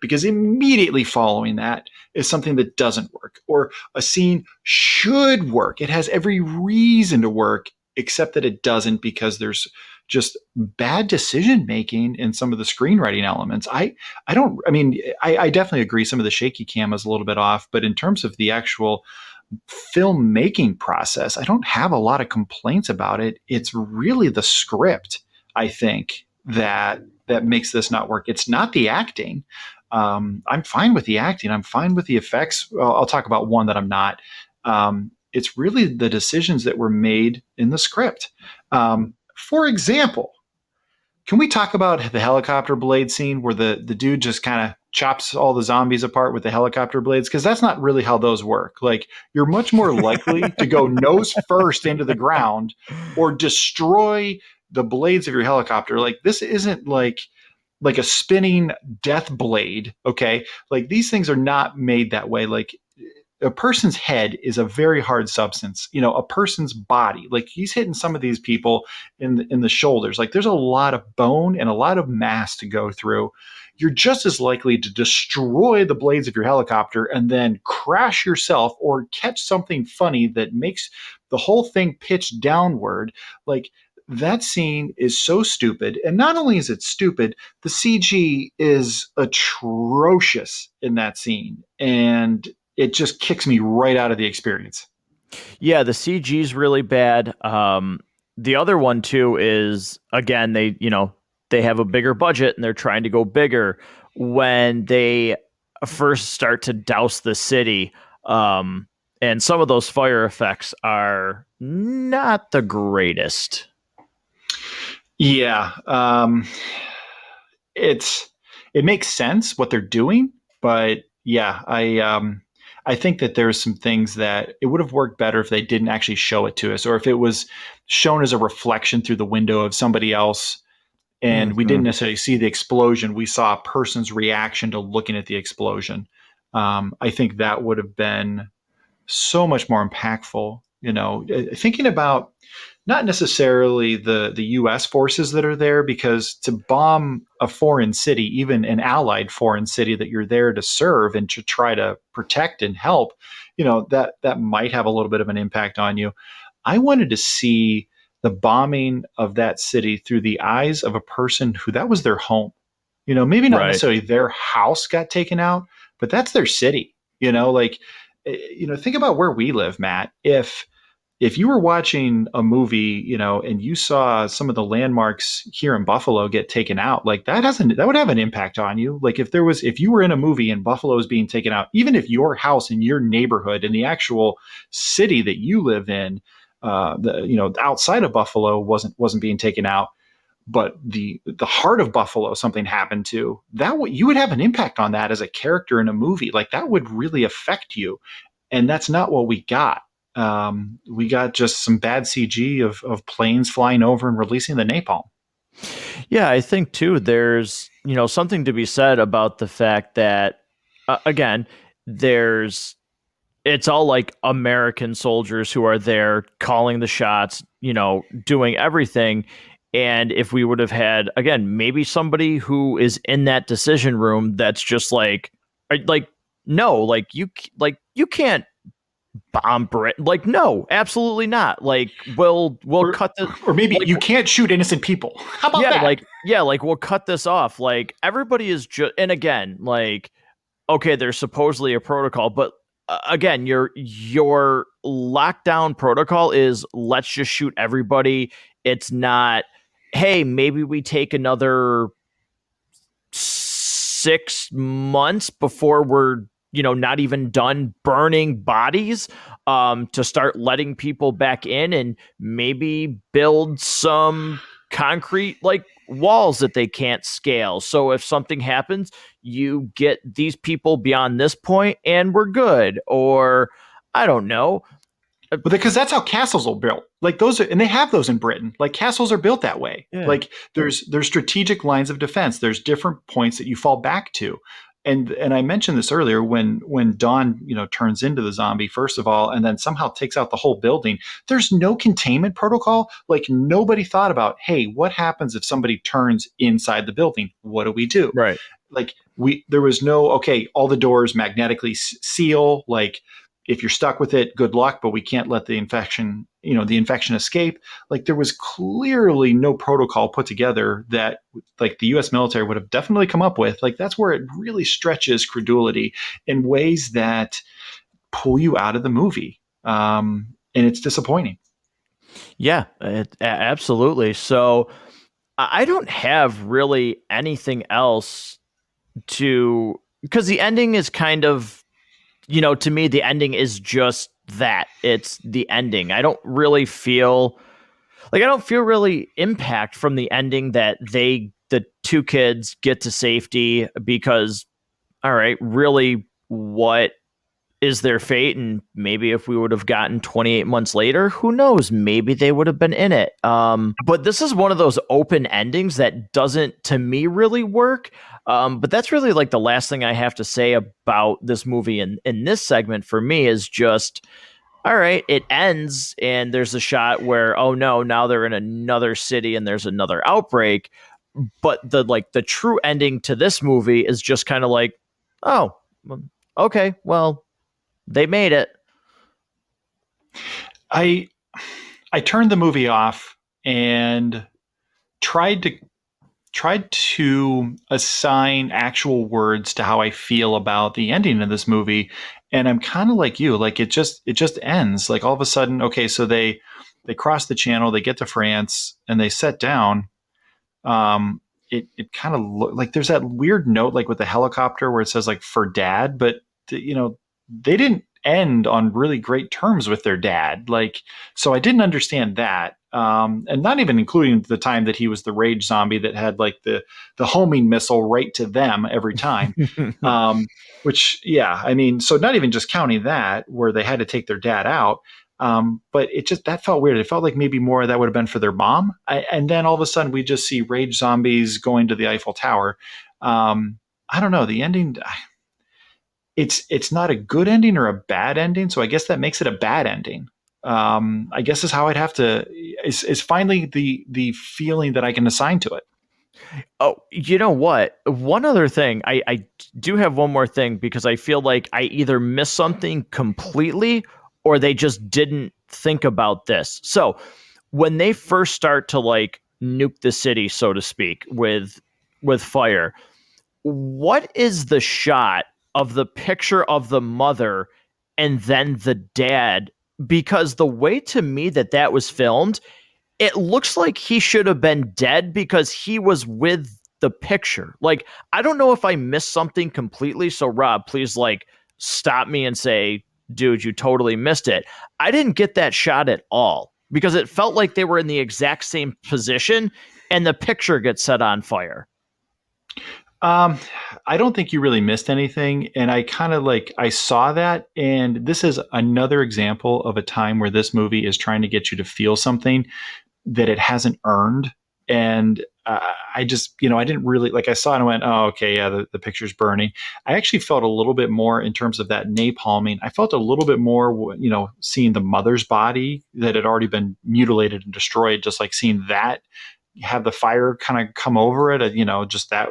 because immediately following that is something that doesn't work, or a scene should work. It has every reason to work, except that it doesn't, because there's just bad decision making in some of the screenwriting elements. I definitely agree some of the shaky cam is a little bit off, but in terms of the actual filmmaking process, I don't have a lot of complaints about it. It's really the script, I think, that makes this not work. It's not the acting. I'm fine with the acting. I'm fine with the effects. I'll talk about one that I'm not. It's really the decisions that were made in the script. For example, can we talk about the helicopter blade scene where the dude just kind of chops all the zombies apart with the helicopter blades? Because that's not really how those work. Like, you're much more likely to go nose first into the ground or destroy the blades of your helicopter. Like, this isn't like a spinning death blade. Okay. Like, these things are not made that way. Like, a person's head is a very hard substance. A person's body, like, he's hitting some of these people in the shoulders. Like, there's a lot of bone and a lot of mass to go through. You're just as likely to destroy the blades of your helicopter and then crash yourself, or catch something funny that makes the whole thing pitch downward. Like, that scene is so stupid. And not only is it stupid, the CG is atrocious in that scene. And it just kicks me right out of the experience. Yeah, the CG is really bad. The other one too is, again, they have a bigger budget and they're trying to go bigger. When they first start to douse the city, and some of those fire effects are not the greatest. Yeah, it makes sense what they're doing, but yeah, I think that there's some things that it would have worked better if they didn't actually show it to us, or if it was shown as a reflection through the window of somebody else, and we didn't necessarily see the explosion. We saw a person's reaction to looking at the explosion. I think that would have been so much more impactful. Thinking about not necessarily the U.S. forces that are there, because to bomb a foreign city, even an allied foreign city that you're there to serve and to try to protect and help, that might have a little bit of an impact on you. I wanted to see the bombing of that city through the eyes of a person who that was their home. Maybe not necessarily their house got taken out, but that's their city. Think about where we live, Matt. If you were watching a movie, and you saw some of the landmarks here in Buffalo get taken out, like, that would have an impact on you. Like, if you were in a movie and Buffalo is being taken out, even if your house in your neighborhood in the actual city that you live in, outside of Buffalo wasn't being taken out, but the heart of Buffalo, something happened to that, you would have an impact on that as a character in a movie. Like, that would really affect you. And that's not what we got. We got just some bad CG of planes flying over and releasing the napalm. Yeah, I think too, there's, something to be said about the fact that, again, it's all like American soldiers who are there calling the shots, doing everything. And if we would have had, again, maybe somebody who is in that decision room that's just like, no, you can't bomb Britain. Like, no, absolutely not. Like, we'll cut the, or maybe like, you can't shoot innocent people. How about that? We'll cut this off. Like, everybody is just, and again, like, okay, there's supposedly a protocol, but again, your lockdown protocol is, let's just shoot everybody. It's not, hey, maybe we take another 6 months before we're, not even done burning bodies, to start letting people back in and maybe build some concrete like walls that they can't scale. So if something happens, you get these people beyond this point and we're good. Or I don't know. But because that's how castles are built. Like those are, and they have those in Britain. Like castles are built that way. Yeah. Like there's strategic lines of defense. There's different points that you fall back to. And I mentioned this earlier when Dawn, turns into the zombie first of all, and then somehow takes out the whole building. There's no containment protocol. Like nobody thought about, hey, what happens if somebody turns inside the building? What do we do? Right. Like there was no, okay, all the doors magnetically seal. Like if you're stuck with it, good luck, but we can't let the infection escape. Like there was clearly no protocol put together that like the US military would have definitely come up with. Like that's where it really stretches credulity in ways that pull you out of the movie. And it's disappointing. Yeah, absolutely. So I don't have really anything else because the ending is kind of, to me, the ending is just that. It's the ending. I don't feel really impact from the ending that the two kids get to safety because, all right, really, what is their fate? And maybe if we would have gotten 28 months later, who knows? Maybe they would have been in it. But this is one of those open endings that doesn't, to me, really work. But that's really like the last thing I have to say about this movie in this segment for me is just, all right, it ends and there's a shot where, oh no, now they're in another city and there's another outbreak. But the true ending to this movie is just kind of like, oh, okay, well, they made it. I turned the movie off and tried to assign actual words to how I feel about the ending of this movie. And I'm kind of like you, like it just ends. Like all of a sudden, okay, so they cross the channel, they get to France and they set down. It kind of like there's that weird note, like with the helicopter where it says like for dad, but they didn't end on really great terms with their dad. Like, so I didn't understand that. And not even including the time that he was the rage zombie that had like the homing missile right to them every time. Which, yeah, I mean, so not even just counting that where they had to take their dad out. But that felt weird. It felt like maybe more of that would have been for their mom. And then all of a sudden we just see rage zombies going to the Eiffel Tower. I don't know. The ending, it's not a good ending or a bad ending. So I guess that makes it a bad ending. I guess is how I'd have to, is finally the feeling that I can assign to it. Oh, you know what? One other thing, I do have one more thing because I feel like I either missed something completely or they just didn't think about this. So when they first start to like nuke the city, so to speak, with fire, what is the shot of the picture of the mother and then the dad? Because the way to me that was filmed, it looks like he should have been dead because he was with the picture. Like, I don't know if I missed something completely. So Rob, please like stop me and say, dude, you totally missed it. I didn't get that shot at all because it felt like they were in the exact same position and the picture gets set on fire. I don't think you really missed anything. And I kind of I saw that. And this is another example of a time where this movie is trying to get you to feel something that it hasn't earned. And I just, I didn't really, I saw it and went, oh, okay, yeah, the picture's burning. I actually felt a little bit more in terms of that napalming. I felt a little bit more, seeing the mother's body that had already been mutilated and destroyed, just like seeing that have the fire kind of come over it. Just that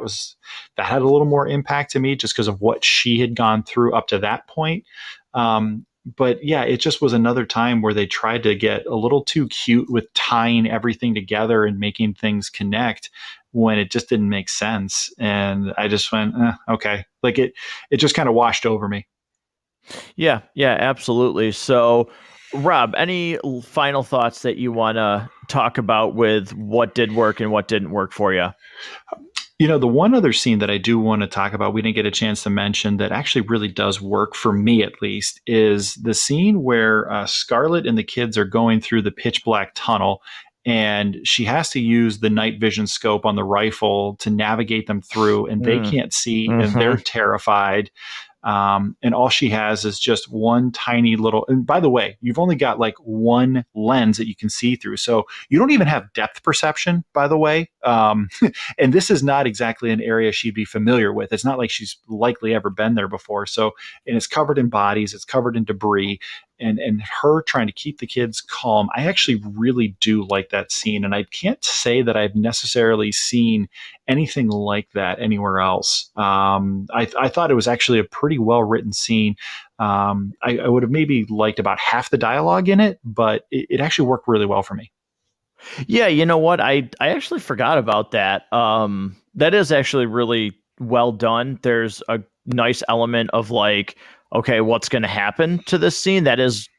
had a little more impact to me just because of what she had gone through up to that point. But yeah, it just was another time where they tried to get a little too cute with tying everything together and making things connect when it just didn't make sense. And I just went, okay. It just kind of washed over me. Yeah, absolutely. So Rob, any final thoughts that you want to talk about with what did work and what didn't work for you? The one other scene that I do want to talk about, we didn't get a chance to mention, that actually really does work for me at least, is the scene where Scarlett and the kids are going through the pitch black tunnel, and she has to use the night vision scope on the rifle to navigate them through, and they Mm. can't see, and they're Hmm. terrified. And all she has is just one tiny little. And by the way, you've only got like one lens that you can see through, so you don't even have depth perception. By the way, and this is not exactly an area she'd be familiar with. It's not like she's likely ever been there before. So, and it's covered in bodies, it's covered in debris, and her trying to keep the kids calm. I actually really do like that scene, and I can't say that I've necessarily seen anything like that anywhere else. I thought it was actually a pretty well written scene. I would have maybe liked about half the dialogue in it, but it actually worked really well for me. Yeah, you know what? I actually forgot about that. That is actually really well done. There's a nice element of like, okay, what's going to happen to this scene? That is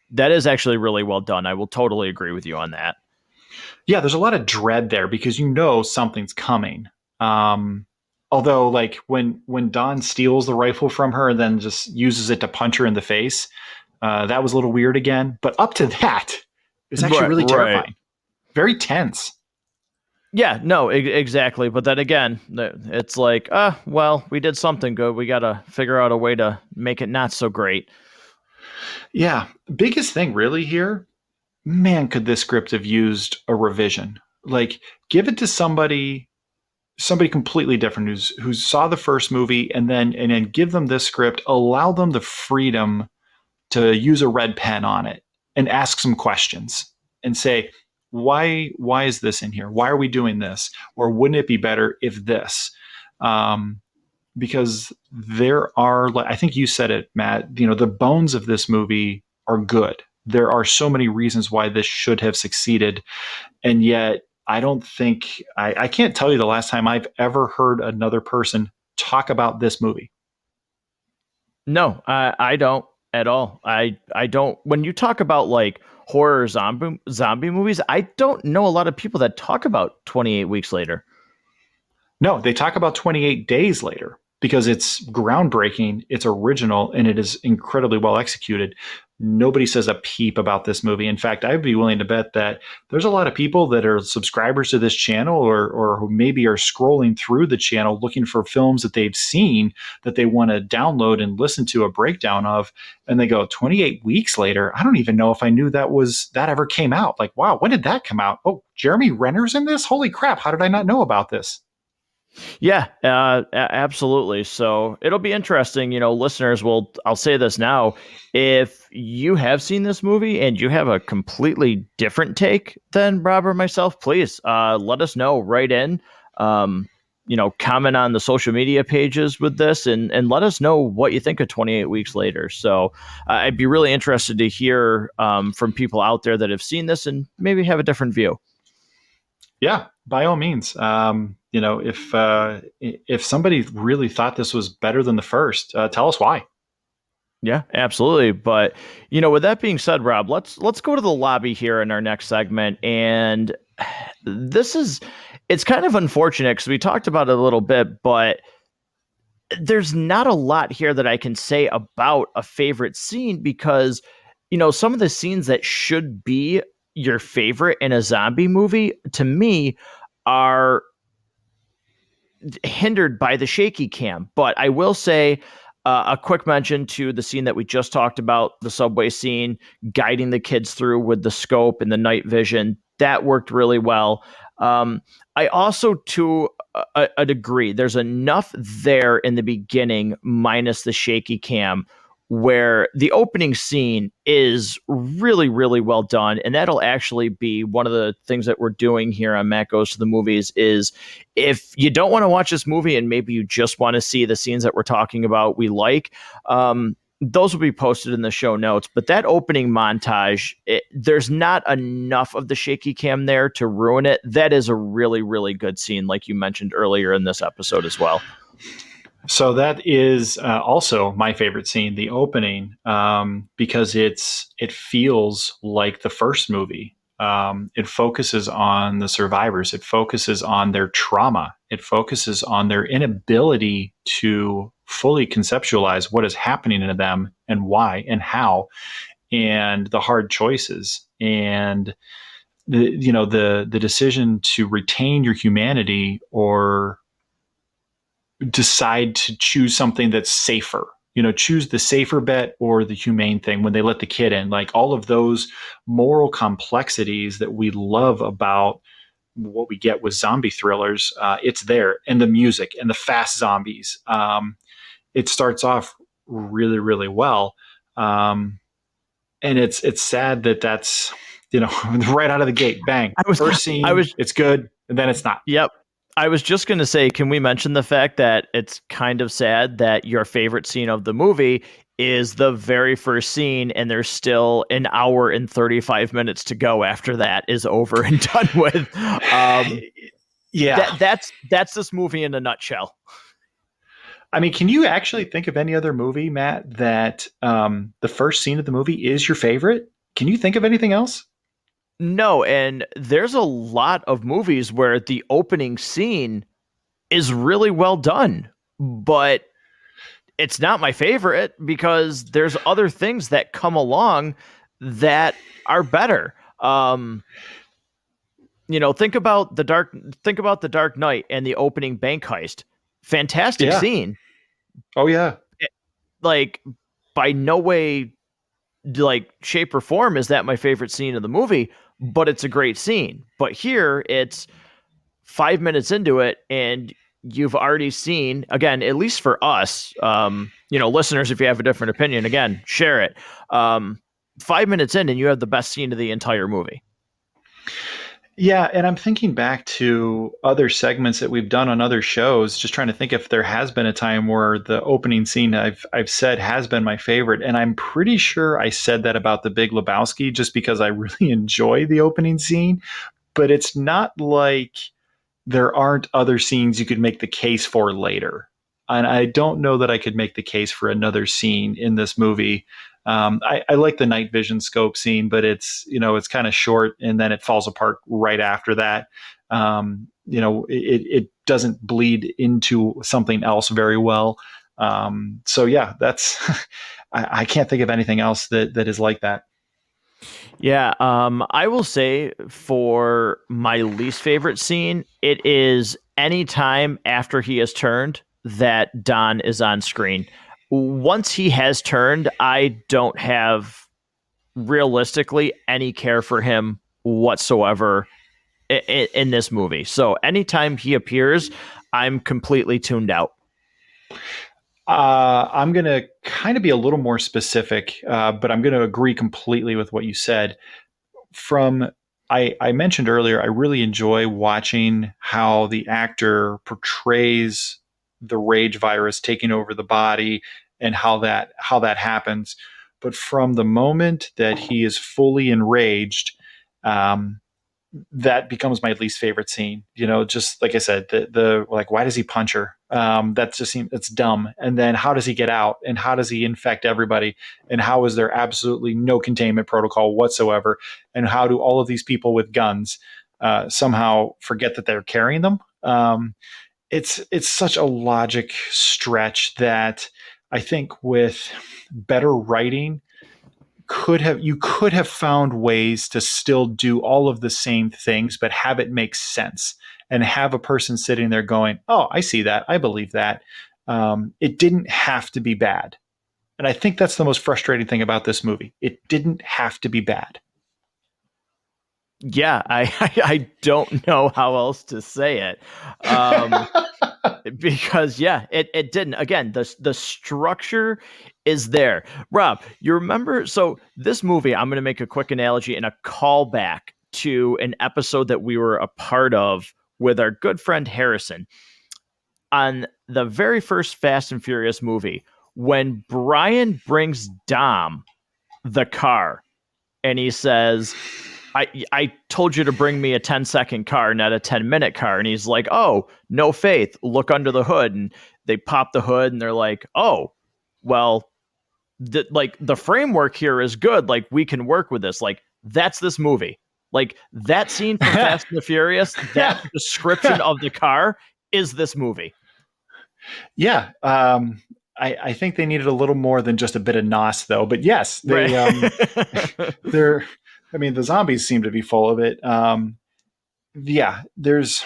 actually really well done. I will totally agree with you on that. Yeah, there's a lot of dread there because something's coming. Um, Although, like when Don steals the rifle from her and then just uses it to punch her in the face, that was a little weird again. But up to that, it was actually Right, really right. terrifying, very tense. Yeah, no, exactly. But then again, it's like, well, we did something good. We got to figure out a way to make it not so great. Yeah, biggest thing really here, man, could this script have used a revision? Like, give it to somebody completely different who saw the first movie, and then give them this script, allow them the freedom to use a red pen on it and ask some questions and say, why is this in here? Why are we doing this? Or wouldn't it be better if this? Um, because there are, I think you said it, Matt, the bones of this movie are good. There are so many reasons why this should have succeeded. And yet, I don't think, I can't tell you the last time I've ever heard another person talk about this movie. No, I don't at all. I don't. When you talk about like horror zombie movies, I don't know a lot of people that talk about 28 Weeks Later. No, they talk about 28 days later because it's groundbreaking, it's original, and it is incredibly well executed. Nobody says a peep about this movie. In fact, I'd be willing to bet that there's a lot of people that are subscribers to this channel, or who maybe are scrolling through the channel looking for films that they've seen that they want to download and listen to a breakdown of. And they go, 28 weeks later, I don't even know if I knew that ever came out. Like, wow, when did that come out? Oh, Jeremy Renner's in this? Holy crap, how did I not know about this? Yeah, absolutely. So it'll be interesting. Listeners will. I'll say this now: if you have seen this movie and you have a completely different take than Rob or myself, please let us know. Right in. Um, comment on the social media pages with this, and let us know what you think of 28 Weeks Later. So I'd be really interested to hear from people out there that have seen this and maybe have a different view. Yeah, by all means. If somebody really thought this was better than the first, tell us why. Yeah, absolutely. But with that being said, Rob, let's go to the lobby here in our next segment. And it's kind of unfortunate because we talked about it a little bit, but there's not a lot here that I can say about a favorite scene because some of the scenes that should be your favorite in a zombie movie to me are hindered by the shaky cam. But I will say a quick mention to the scene that we just talked about, the subway scene, guiding the kids through with the scope and the night vision. That worked really well. I also, to a degree, there's enough there in the beginning, minus the shaky cam, where the opening scene is really, really well done. And that'll actually be one of the things that we're doing here on Matt Goes to the Movies is if you don't want to watch this movie and maybe you just want to see the scenes that we're talking about we like, those will be posted in the show notes. But that opening montage, there's not enough of the shaky cam there to ruin it. That is a really, really good scene, like you mentioned earlier in this episode as well. So that is also my favorite scene, the opening, because it feels like the first movie. It focuses on the survivors. It focuses on their trauma. It focuses on their inability to fully conceptualize what is happening to them and why and how, and the hard choices, and the decision to retain your humanity or decide to choose something that's safer. Choose the safer bet or the humane thing when they let the kid in. Like all of those moral complexities that we love about what we get with zombie thrillers, it's there. And the music and the fast zombies. It starts off really, really well. And it's sad that's, right out of the gate, bang. First scene, it's good, and then it's not. Yep. I was just going to say, can we mention the fact that it's kind of sad that your favorite scene of the movie is the very first scene, and there's still an hour and 35 minutes to go after that is over and done with. Yeah. That's this movie in a nutshell. I mean, can you actually think of any other movie, Matt, that the first scene of the movie is your favorite? Can you think of anything else? No, and there's a lot of movies where the opening scene is really well done, but it's not my favorite because there's other things that come along that are better. Think about the Dark Knight and the opening bank heist. Fantastic scene. Oh yeah. Like by no way, like shape or form is that my favorite scene of the movie, but it's a great scene. But here it's 5 minutes into it and you've already seen, again, at least for us, listeners, if you have a different opinion, again, share it. 5 minutes in and you have the best scene of the entire movie. Yeah, and I'm thinking back to other segments that we've done on other shows, just trying to think if there has been a time where the opening scene I've said has been my favorite. And I'm pretty sure I said that about The Big Lebowski just because I really enjoy the opening scene. But it's not like there aren't other scenes you could make the case for later. And I don't know that I could make the case for another scene in this movie. I like the night vision scope scene, but it's kind of short and then it falls apart right after that. It doesn't bleed into something else very well. So yeah, that's, I can't think of anything else that is like that. Yeah. I will say for my least favorite scene, it is any time after he has turned that Don is on screen. Once he has turned, I don't have realistically any care for him whatsoever in this movie. So anytime he appears, I'm completely tuned out. I'm going to kind of be a little more specific, but I'm going to agree completely with what you said. I mentioned earlier, I really enjoy watching how the actor portrays the rage virus taking over the body and how that happens. But from the moment that he is fully enraged, that becomes my least favorite scene. Just like I said, the like, why does he punch her? That just seems, it's dumb. And then how does he get out? And how does he infect everybody? And how is there absolutely no containment protocol whatsoever? And how do all of these people with guns somehow forget that they're carrying them? It's such a logic stretch that I think with better writing, you could have found ways to still do all of the same things, but have it make sense and have a person sitting there going, "Oh, I see that. I believe that." It didn't have to be bad. And I think that's the most frustrating thing about this movie. It didn't have to be bad. Yeah, I don't know how else to say it. Because it didn't. Again, the structure is there. Rob, you remember? So this movie, I'm going to make a quick analogy and a callback to an episode that we were a part of with our good friend Harrison on the very first Fast and Furious movie when Brian brings Dom the car and he says, I told you to bring me a 10-second car, not a 10-minute car. And he's like, oh, no faith. Look under the hood. And they pop the hood and they're like, oh, well, the framework here is good. Like, we can work with this. Like, that's this movie. Like that scene from Fast and the Furious, that description of the car is this movie. Yeah. I think they needed a little more than just a bit of nos, though. But yes, Right. they're. I mean, the zombies seem to be full of it. Yeah, there's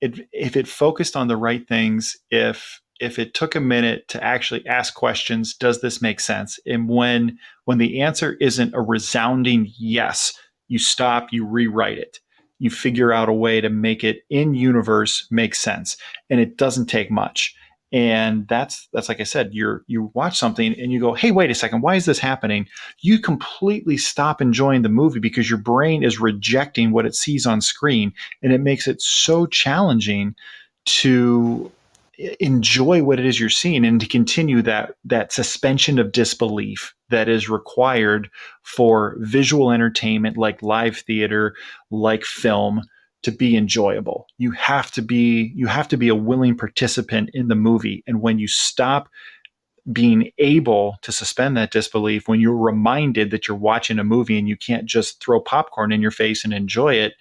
if it focused on the right things, if it took a minute to actually ask questions, does this make sense? And when the answer isn't a resounding yes, you stop, you rewrite it, you figure out a way to make it in universe make sense, and it doesn't take much. And that's like I said, you watch something and you go, hey, wait a second, why is this happening? You completely stop enjoying the movie because your brain is rejecting what it sees on screen, and it makes it so challenging to enjoy what it is you're seeing and to continue that suspension of disbelief that is required for visual entertainment like live theater, like film, to be enjoyable. You have to be a willing participant in the movie. And when you stop being able to suspend that disbelief, when you're reminded that you're watching a movie and you can't just throw popcorn in your face and enjoy it,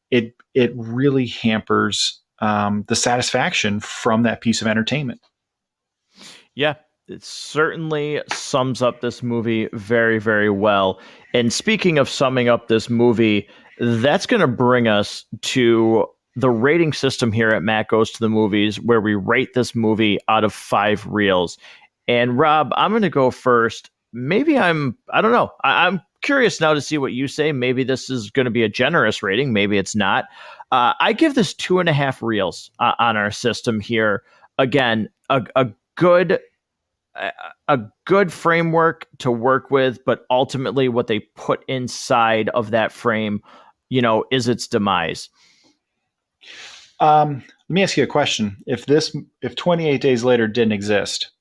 it really hampers the satisfaction from that piece of entertainment. Yeah, it certainly sums up this movie very, very well. And speaking of summing up this movie, that's going to bring us to the rating system here at Matt Goes to the Movies, where we rate this movie out of 5 reels. And Rob, I'm going to go first. Maybe I don't know. I'm curious now to see what you say. Maybe this is going to be a generous rating. Maybe it's not. I give this 2.5 reels on our system here. Again, a good a good framework to work with, but ultimately what they put inside of that frame, is its demise. Let me ask you a question. If 28 Days Later didn't exist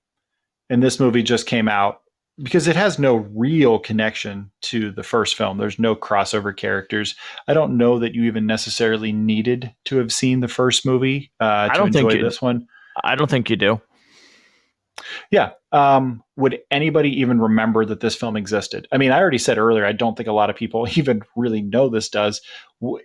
and this movie just came out, because it has no real connection to the first film, there's no crossover characters. I don't know that you even necessarily needed to have seen the first movie to enjoy this one. I don't think you do. Yeah. Would anybody even remember that this film existed? I mean, I already said earlier, I don't think a lot of people even really know this does.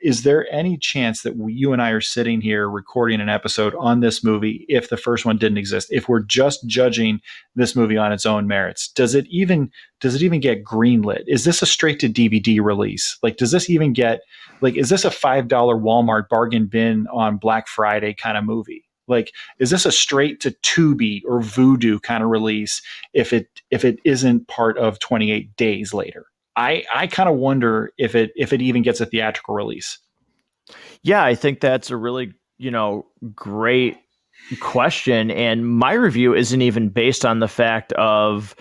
Is there any chance that you and I are sitting here recording an episode on this movie if the first one didn't exist? If we're just judging this movie on its own merits, does it even get greenlit? Is this a straight to DVD release? Like, does this even get, like, is this a $5 Walmart bargain bin on Black Friday kind of movie? Like, is this a straight to Tubi or Vudu kind of release if it isn't part of 28 Days Later? I kind of wonder if it even gets a theatrical release. Yeah, I think that's a really, great question. And my review isn't even based on the fact of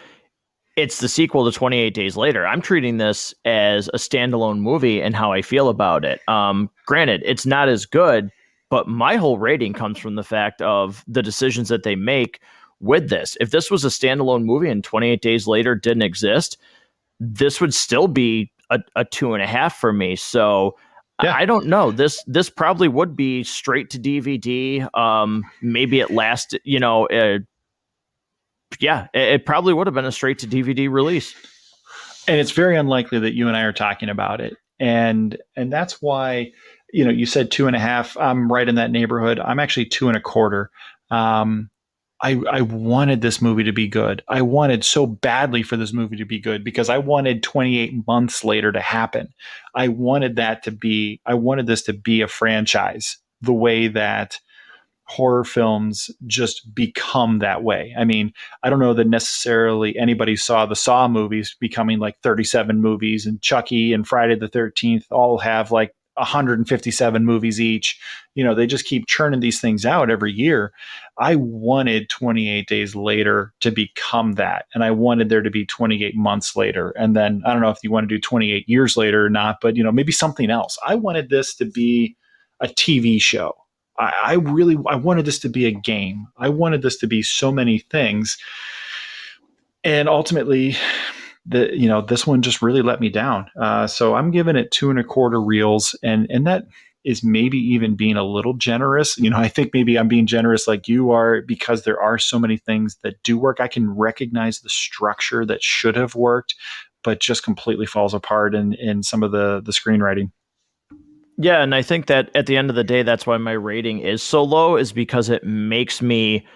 it's the sequel to 28 Days Later. I'm treating this as a standalone movie and how I feel about it. Granted, it's not as good, but my whole rating comes from the fact of the decisions that they make with this. If this was a standalone movie and 28 Days Later didn't exist, this would still be a 2.5 for me. So yeah. I don't know. This probably would be straight to DVD. Maybe it lasted, it probably would have been a straight to DVD release. And it's very unlikely that you and I are talking about it. And that's why, you said 2.5. I'm right in that neighborhood. I'm actually 2.25. I wanted this movie to be good. I wanted so badly for this movie to be good because I wanted 28 months later to happen. I wanted this to be a franchise the way that horror films just become that way. I mean, I don't know that necessarily anybody saw the Saw movies becoming like 37 movies, and Chucky and Friday the 13th all have like 157 movies each. They just keep churning these things out every year. I wanted 28 Days Later to become that. And I wanted there to be 28 months later. And then I don't know if you want to do 28 years later or not, but maybe something else. I wanted this to be a TV show. I wanted this to be a game. I wanted this to be so many things. And ultimately, this one just really let me down. So I'm giving it 2.25 reels, and that is maybe even being a little generous. I think maybe I'm being generous like you are because there are so many things that do work. I can recognize the structure that should have worked, but just completely falls apart in some of the screenwriting. Yeah, and I think that at the end of the day, that's why my rating is so low, is because it makes me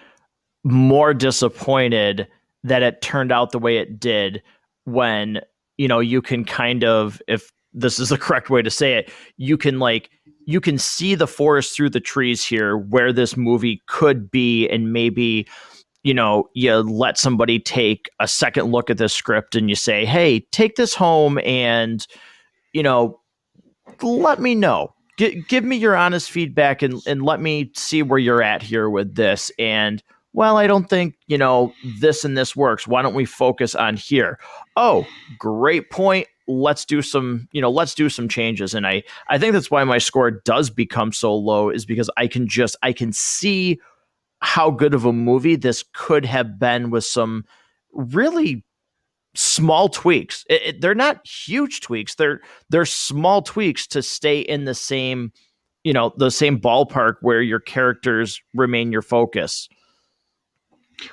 more disappointed that it turned out the way it did when, you can kind of, if this is the correct way to say it, you can see the forest through the trees here where this movie could be, and maybe, you let somebody take a second look at this script and you say, hey, take this home and, you know, let me know. Give me your honest feedback, and let me see where you're at here with this. And, well, I don't think, this and this works. Why don't we focus on here? Oh, great point. Let's do some changes. And I think that's why my score does become so low, is because I can see how good of a movie this could have been with some really small tweaks. They're not huge tweaks. They're small tweaks to stay in the same ballpark where your characters remain your focus.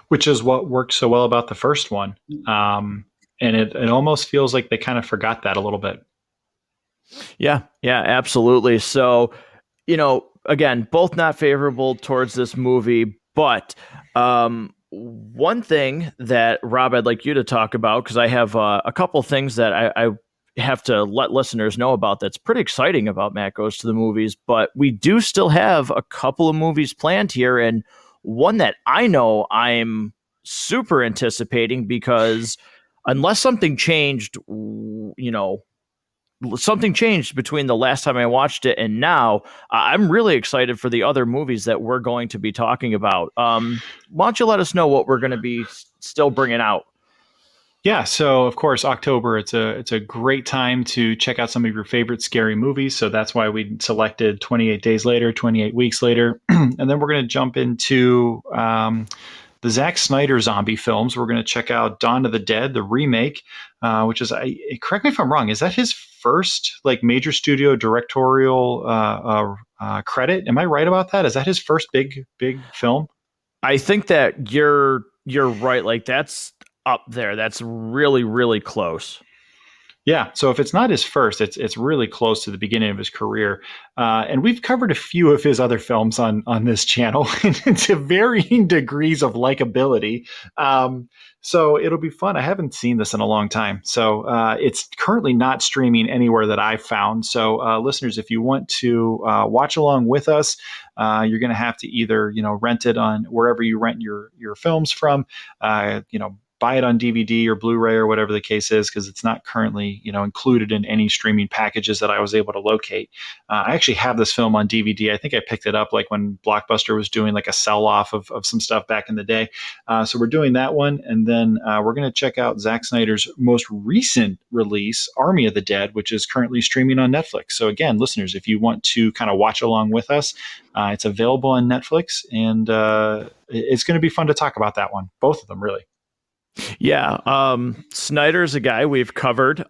Which is what worked so well about the first one. And it almost feels like they kind of forgot that a little bit. Yeah, yeah, absolutely. So, again, both not favorable towards this movie, but one thing that, Rob, I'd like you to talk about, because I have a couple things that I have to let listeners know about that's pretty exciting about Matt Goes to the Movies, but we do still have a couple of movies planned here, and one that I know I'm super anticipating, because unless something changed between the last time I watched it and now. I'm really excited for the other movies that we're going to be talking about. Why don't you let us know what we're going to be still bringing out? Yeah, so of course October, it's a great time to check out some of your favorite scary movies. So that's why we selected 28 Days Later, 28 Weeks Later, and then we're going to jump into the Zack Snyder zombie films. We're going to check out Dawn of the Dead, the remake, which is, correct me if I'm wrong, is that his first like major studio directorial credit? Am I right about that? Is that his first big film? I think that you're right. Like, that's up there. That's really, really close. Yeah, so if it's not his first, it's really close to the beginning of his career, and we've covered a few of his other films on this channel to varying degrees of likability. So it'll be fun. I haven't seen this in a long time, so it's currently not streaming anywhere that I've found. So listeners, if you want to watch along with us, you're going to have to either rent it on wherever you rent your films from, buy it on DVD or Blu-ray or whatever the case is, because it's not currently included in any streaming packages that I was able to locate. I actually have this film on DVD. I think I picked it up like when Blockbuster was doing like a sell-off of some stuff back in the day. So we're doing that one, and then we're going to check out Zack Snyder's most recent release, Army of the Dead, which is currently streaming on Netflix. So again, listeners, if you want to kind of watch along with us, it's available on Netflix, and it's going to be fun to talk about that one. Both of them, really. Yeah, Snyder's a guy we've covered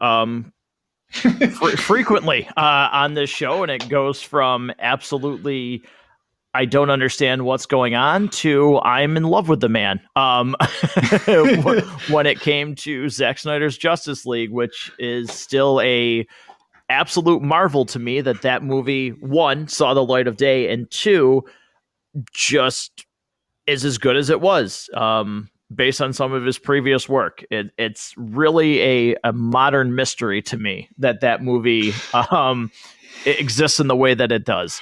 frequently on this show, and it goes from absolutely I don't understand what's going on to I'm in love with the man. When it came to Zack Snyder's Justice League, which is still a absolute marvel to me that movie, one, saw the light of day, and two, just is as good as it was. Based on some of his previous work, it's really a modern mystery to me that movie it exists in the way that it does.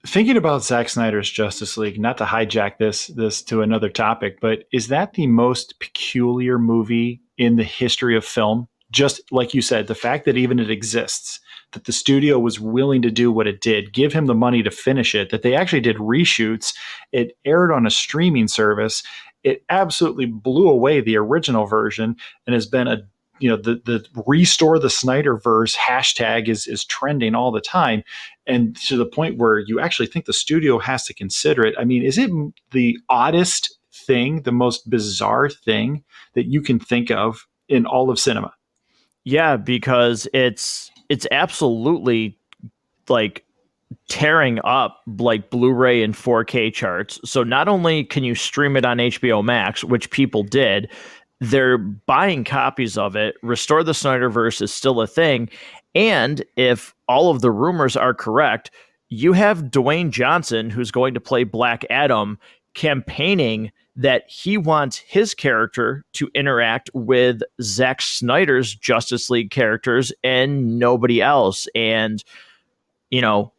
Thinking about Zack Snyder's Justice League, not to hijack this to another topic, but is that the most peculiar movie in the history of film? Just like you said, the fact that even it exists, that the studio was willing to do what it did, give him the money to finish it, that they actually did reshoots, it aired on a streaming service, it absolutely blew away the original version, and has been the restore the Snyderverse hashtag is trending all the time, and to the point where you actually think the studio has to consider it. I mean, is it the oddest thing, the most bizarre thing that you can think of in all of cinema? Yeah, because it's absolutely like tearing up like Blu-ray and 4K charts. So not only can you stream it on HBO Max, which people did, they're buying copies of it. Restore the Snyderverse is still a thing. And if all of the rumors are correct, you have Dwayne Johnson, who's going to play Black Adam, campaigning that he wants his character to interact with Zack Snyder's Justice League characters and nobody else. And,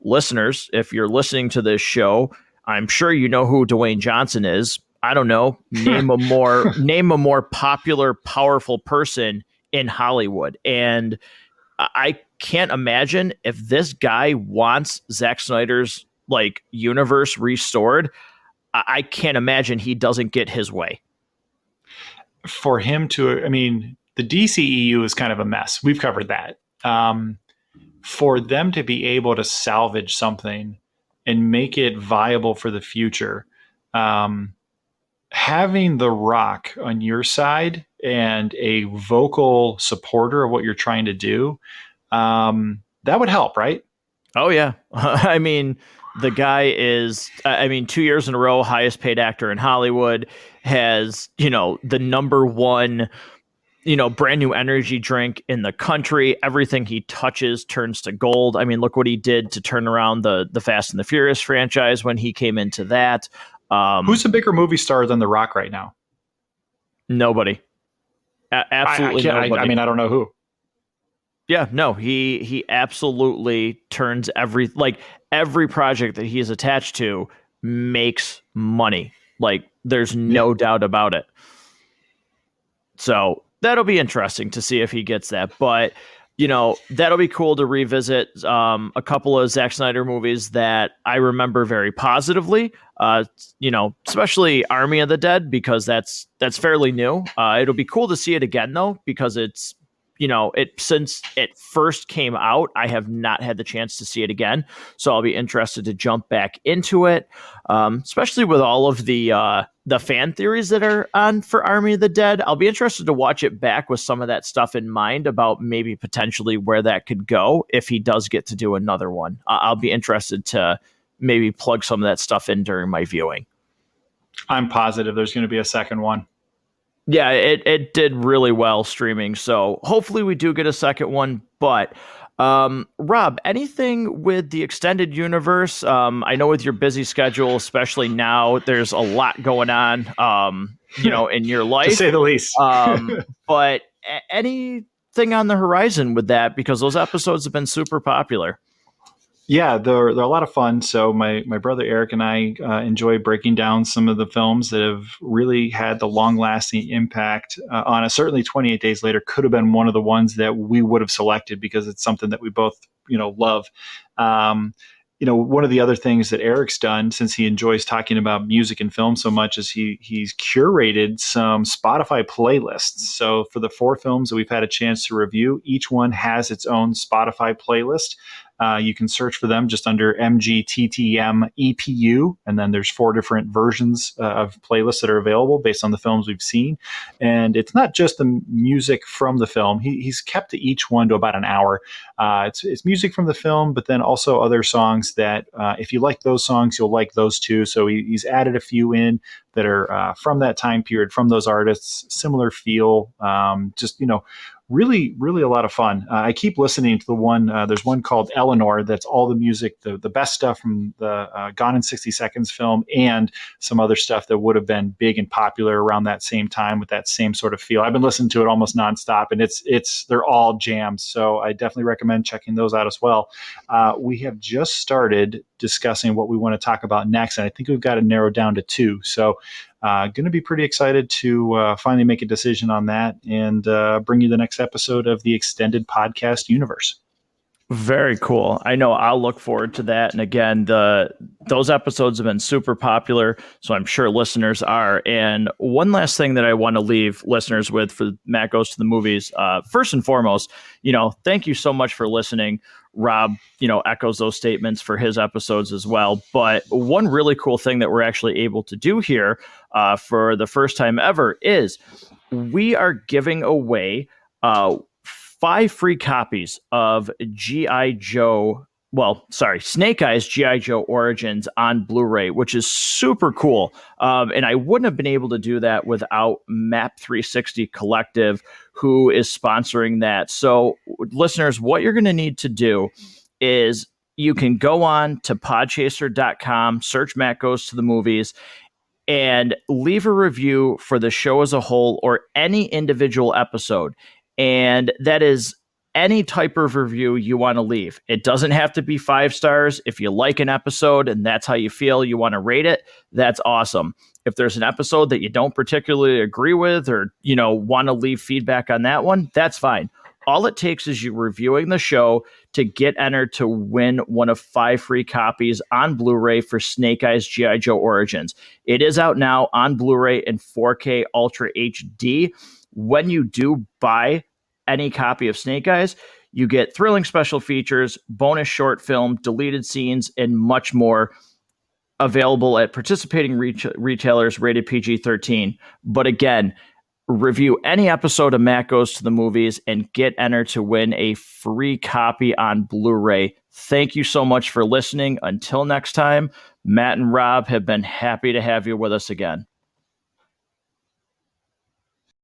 listeners, if you're listening to this show, I'm sure you know who Dwayne Johnson is. I don't know. Name a more popular, powerful person in Hollywood. And I can't imagine if this guy wants Zack Snyder's universe restored. I can't imagine he doesn't get his way. For him to, the DCEU is kind of a mess. We've covered that. For them to be able to salvage something and make it viable for the future, having The Rock on your side and a vocal supporter of what you're trying to do, that would help, right? Oh, yeah. The guy is, 2 years in a row, highest paid actor in Hollywood, has, the number one, brand new energy drink in the country. Everything he touches turns to gold. Look what he did to turn around the Fast and the Furious franchise when he came into that. Who's a bigger movie star than The Rock right now? Nobody. Absolutely nobody. I don't know who. Yeah, no, he absolutely turns every project that he is attached to makes money. There's no doubt about it. So that'll be interesting to see if he gets that. But, that'll be cool to revisit a couple of Zack Snyder movies that I remember very positively, especially Army of the Dead, because that's fairly new. It'll be cool to see it again, though, because it's, since it first came out, I have not had the chance to see it again. So I'll be interested to jump back into it, especially with all of the fan theories that are on for Army of the Dead. I'll be interested to watch it back with some of that stuff in mind about maybe potentially where that could go if he does get to do another one. I'll be interested to maybe plug some of that stuff in during my viewing. I'm positive there's going to be a second one. Yeah, it did really well streaming. So hopefully we do get a second one. But Rob, anything with the extended universe? I know with your busy schedule, especially now, there's a lot going on, in your life, to say the least. But anything on the horizon with that? Because those episodes have been super popular. Yeah, they're a lot of fun. So my brother Eric and I enjoy breaking down some of the films that have really had the long-lasting impact on us. Certainly 28 Days Later could have been one of the ones that we would have selected because it's something that we both, love. One of the other things that Eric's done, since he enjoys talking about music and film so much, is he's curated some Spotify playlists. So for the 4 films that we've had a chance to review, each one has its own Spotify playlist. You can search for them just under mgttmpodcast, and then there's 4 different versions of playlists that are available based on the films we've seen. And it's not just the music from the film. He's kept each one to about an hour. It's music from the film, but then also other songs that if you like those songs, you'll like those too. So he's added a few in that are from that time period, from those artists, similar feel, really, really a lot of fun. I keep listening to the one, there's one called Eleanor that's all the music, the best stuff from the Gone in 60 Seconds film and some other stuff that would have been big and popular around that same time with that same sort of feel. I've been listening to it almost nonstop, and they're all jams. So I definitely recommend checking those out as well. We have just started discussing what we want to talk about next, and I think we've got it narrowed down to 2. So going to be pretty excited to finally make a decision on that and bring you the next episode of the extended podcast universe. Very cool. I know I'll look forward to that. And again, those episodes have been super popular, so I'm sure listeners are. And one last thing that I want to leave listeners with for Matt Goes to the Movies, first and foremost, thank you so much for listening. Rob, echoes those statements for his episodes as well. But one really cool thing that we're actually able to do here for the first time ever is we are giving away 5 free copies of Snake Eyes G.I. Joe Origins on Blu-ray, which is super cool. And I wouldn't have been able to do that without Map 360 Collective, who is sponsoring that. So listeners, what you're going to need to do is you can go on to podchaser.com, search Matt Goes to the Movies, and leave a review for the show as a whole or any individual episode. And that is any type of review you want to leave. It doesn't have to be 5 stars. If you like an episode and that's how you feel, you want to rate it, that's awesome. If there's an episode that you don't particularly agree with or, want to leave feedback on that one, that's fine. All it takes is you reviewing the show to get entered to win one of 5 free copies on Blu-ray for Snake Eyes G.I. Joe Origins. It is out now on Blu-ray in 4K Ultra HD. When you do buy any copy of Snake Eyes, you get thrilling special features, bonus short film, deleted scenes, and much more available at participating retailers rated PG-13. But again, review any episode of Matt Goes to the Movies and get entered to win a free copy on Blu-ray. Thank you so much for listening. Until next time, Matt and Rob have been happy to have you with us again.